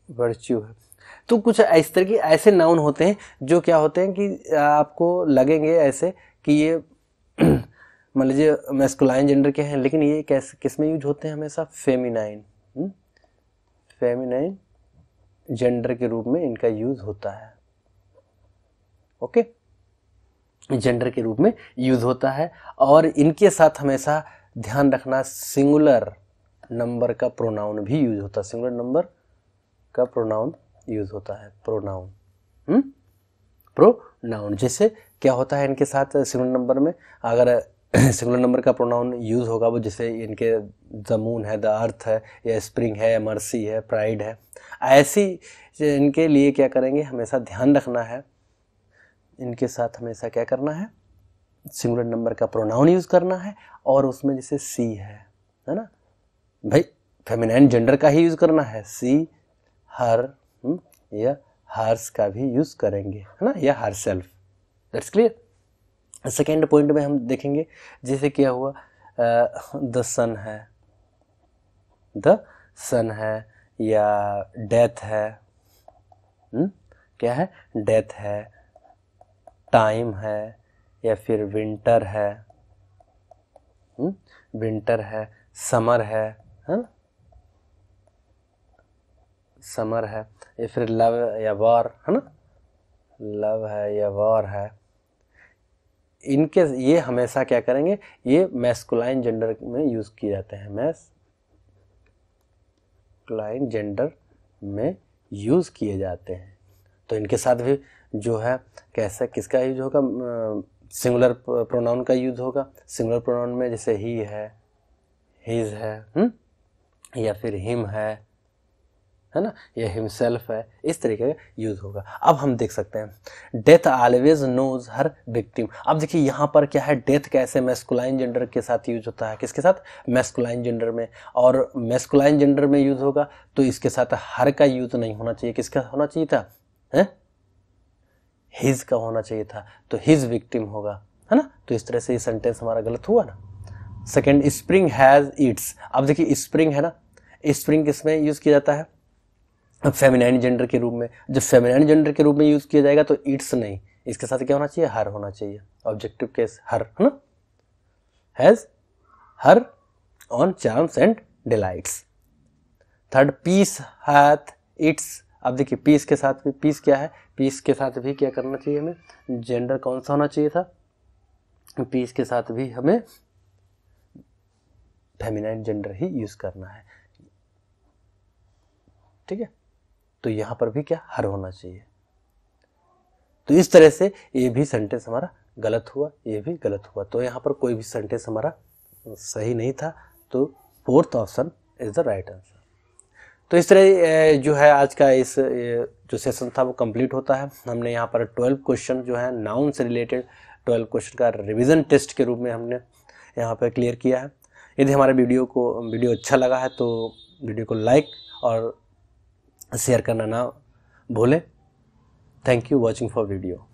वर्च्यू है। तो कुछ इस तरह के ऐसे नाउन होते हैं जो क्या होते हैं कि आपको लगेंगे ऐसे कि ये मान लीजिए मैस्कुलाइन जेंडर के हैं, लेकिन ये कैसे किस में यूज होते हैं, हमेशा फेमिनाइन, फेमिनाइन जेंडर के रूप में इनका यूज होता है। ओके, जेंडर के रूप में यूज होता है, और इनके साथ हमेशा ध्यान रखना सिंगुलर नंबर का प्रोनाउन भी यूज होता है, सिंगुलर नंबर का प्रोनाउन यूज होता है, प्रोनाउन, प्रोनाउन। जैसे क्या होता है इनके साथ सिंगुलर नंबर में, अगर सिंगुलर नंबर का प्रोनाउन यूज होगा वो, जैसे इनके द मून है, द अर्थ है, या स्प्रिंग है, या मर्सी है, प्राइड है, ऐसी इनके लिए क्या करेंगे, हमेशा ध्यान रखना है, इनके साथ हमेशा क्या करना है, सिंगुलर नंबर का प्रोनाउन यूज करना है, और उसमें जैसे सी है ना भाई, फेमिनाइन जेंडर का ही यूज करना है, सी, हर, या हर्स का भी यूज करेंगे, है ना, या her self. That's clear. Second point में हम देखेंगे जैसे क्या हुआ, द सन है, द सन है, या डेथ है, क्या है, डेथ है, टाइम है, या फिर विंटर है, विंटर है, समर है ना, समर है, या फिर लव या वॉर, है ना, लव है या वॉर है। इनके ये हमेशा क्या करेंगे, ये मैस्कुलाइन जेंडर में यूज किए जाते हैं, मैस्कुलाइन जेंडर में यूज किए जाते हैं। तो इनके साथ भी जो है कैसा किसका यूज होगा, सिंगुलर प्रोनाउन का यूज होगा। सिंगुलर प्रोनाउन में जैसे ही है, हिज है, या फिर हिम है ना, या हिमसेल्फ है, इस तरीके का यूज होगा। अब हम देख सकते हैं death always knows her victim. अब देखिए यहाँ पर क्या है, डेथ कैसे मैस्कुलाइन जेंडर के साथ यूज होता है, किसके साथ, मैस्कुलाइन जेंडर में, और मैस्कुलाइन जेंडर में यूज होगा तो इसके साथ हर का यूज नहीं होना चाहिए, किसका होना चाहिए था, हिज का होना चाहिए था, तो हिज विक्टिम होगा, है ना। तो इस तरह से ये सेंटेंस हमारा गलत हुआ ना। Second, spring has its. अब देखिए स्प्रिंग है ना, स्प्रिंग किसमें यूज किया जाता है, फेमिनाइन जेंडर के रूप में। जब फेमिनाइन जेंडर के रूप में यूज किया जाएगा तो इट्स नहीं, इसके साथ क्या होना चाहिए, हर होना चाहिए, ऑब्जेक्टिव केस हर, है ना, has her own charms and delights. Third, peace hath its. अब देखिए पीस के साथ भी, पीस क्या है, पीस के साथ भी क्या करना चाहिए हमें, जेंडर कौन सा होना चाहिए था, पीस के साथ भी हमें फेमिनाइन जेंडर ही यूज करना है, ठीक है। तो यहां पर भी क्या, हर होना चाहिए। तो इस तरह से ये भी सेंटेंस हमारा गलत हुआ, ये भी गलत हुआ। तो यहां पर कोई भी सेंटेंस हमारा सही नहीं था, तो fourth option is the right answer. तो इस तरह जो है आज का इस जो सेशन था वो कंप्लीट होता है। हमने यहाँ पर 12 क्वेश्चन जो है नाउन से रिलेटेड 12 क्वेश्चन का रिवीजन टेस्ट के रूप में हमने यहाँ पे क्लियर किया है। यदि हमारे वीडियो अच्छा लगा है तो वीडियो को लाइक और शेयर करना ना भूलें। Thank you watching for video.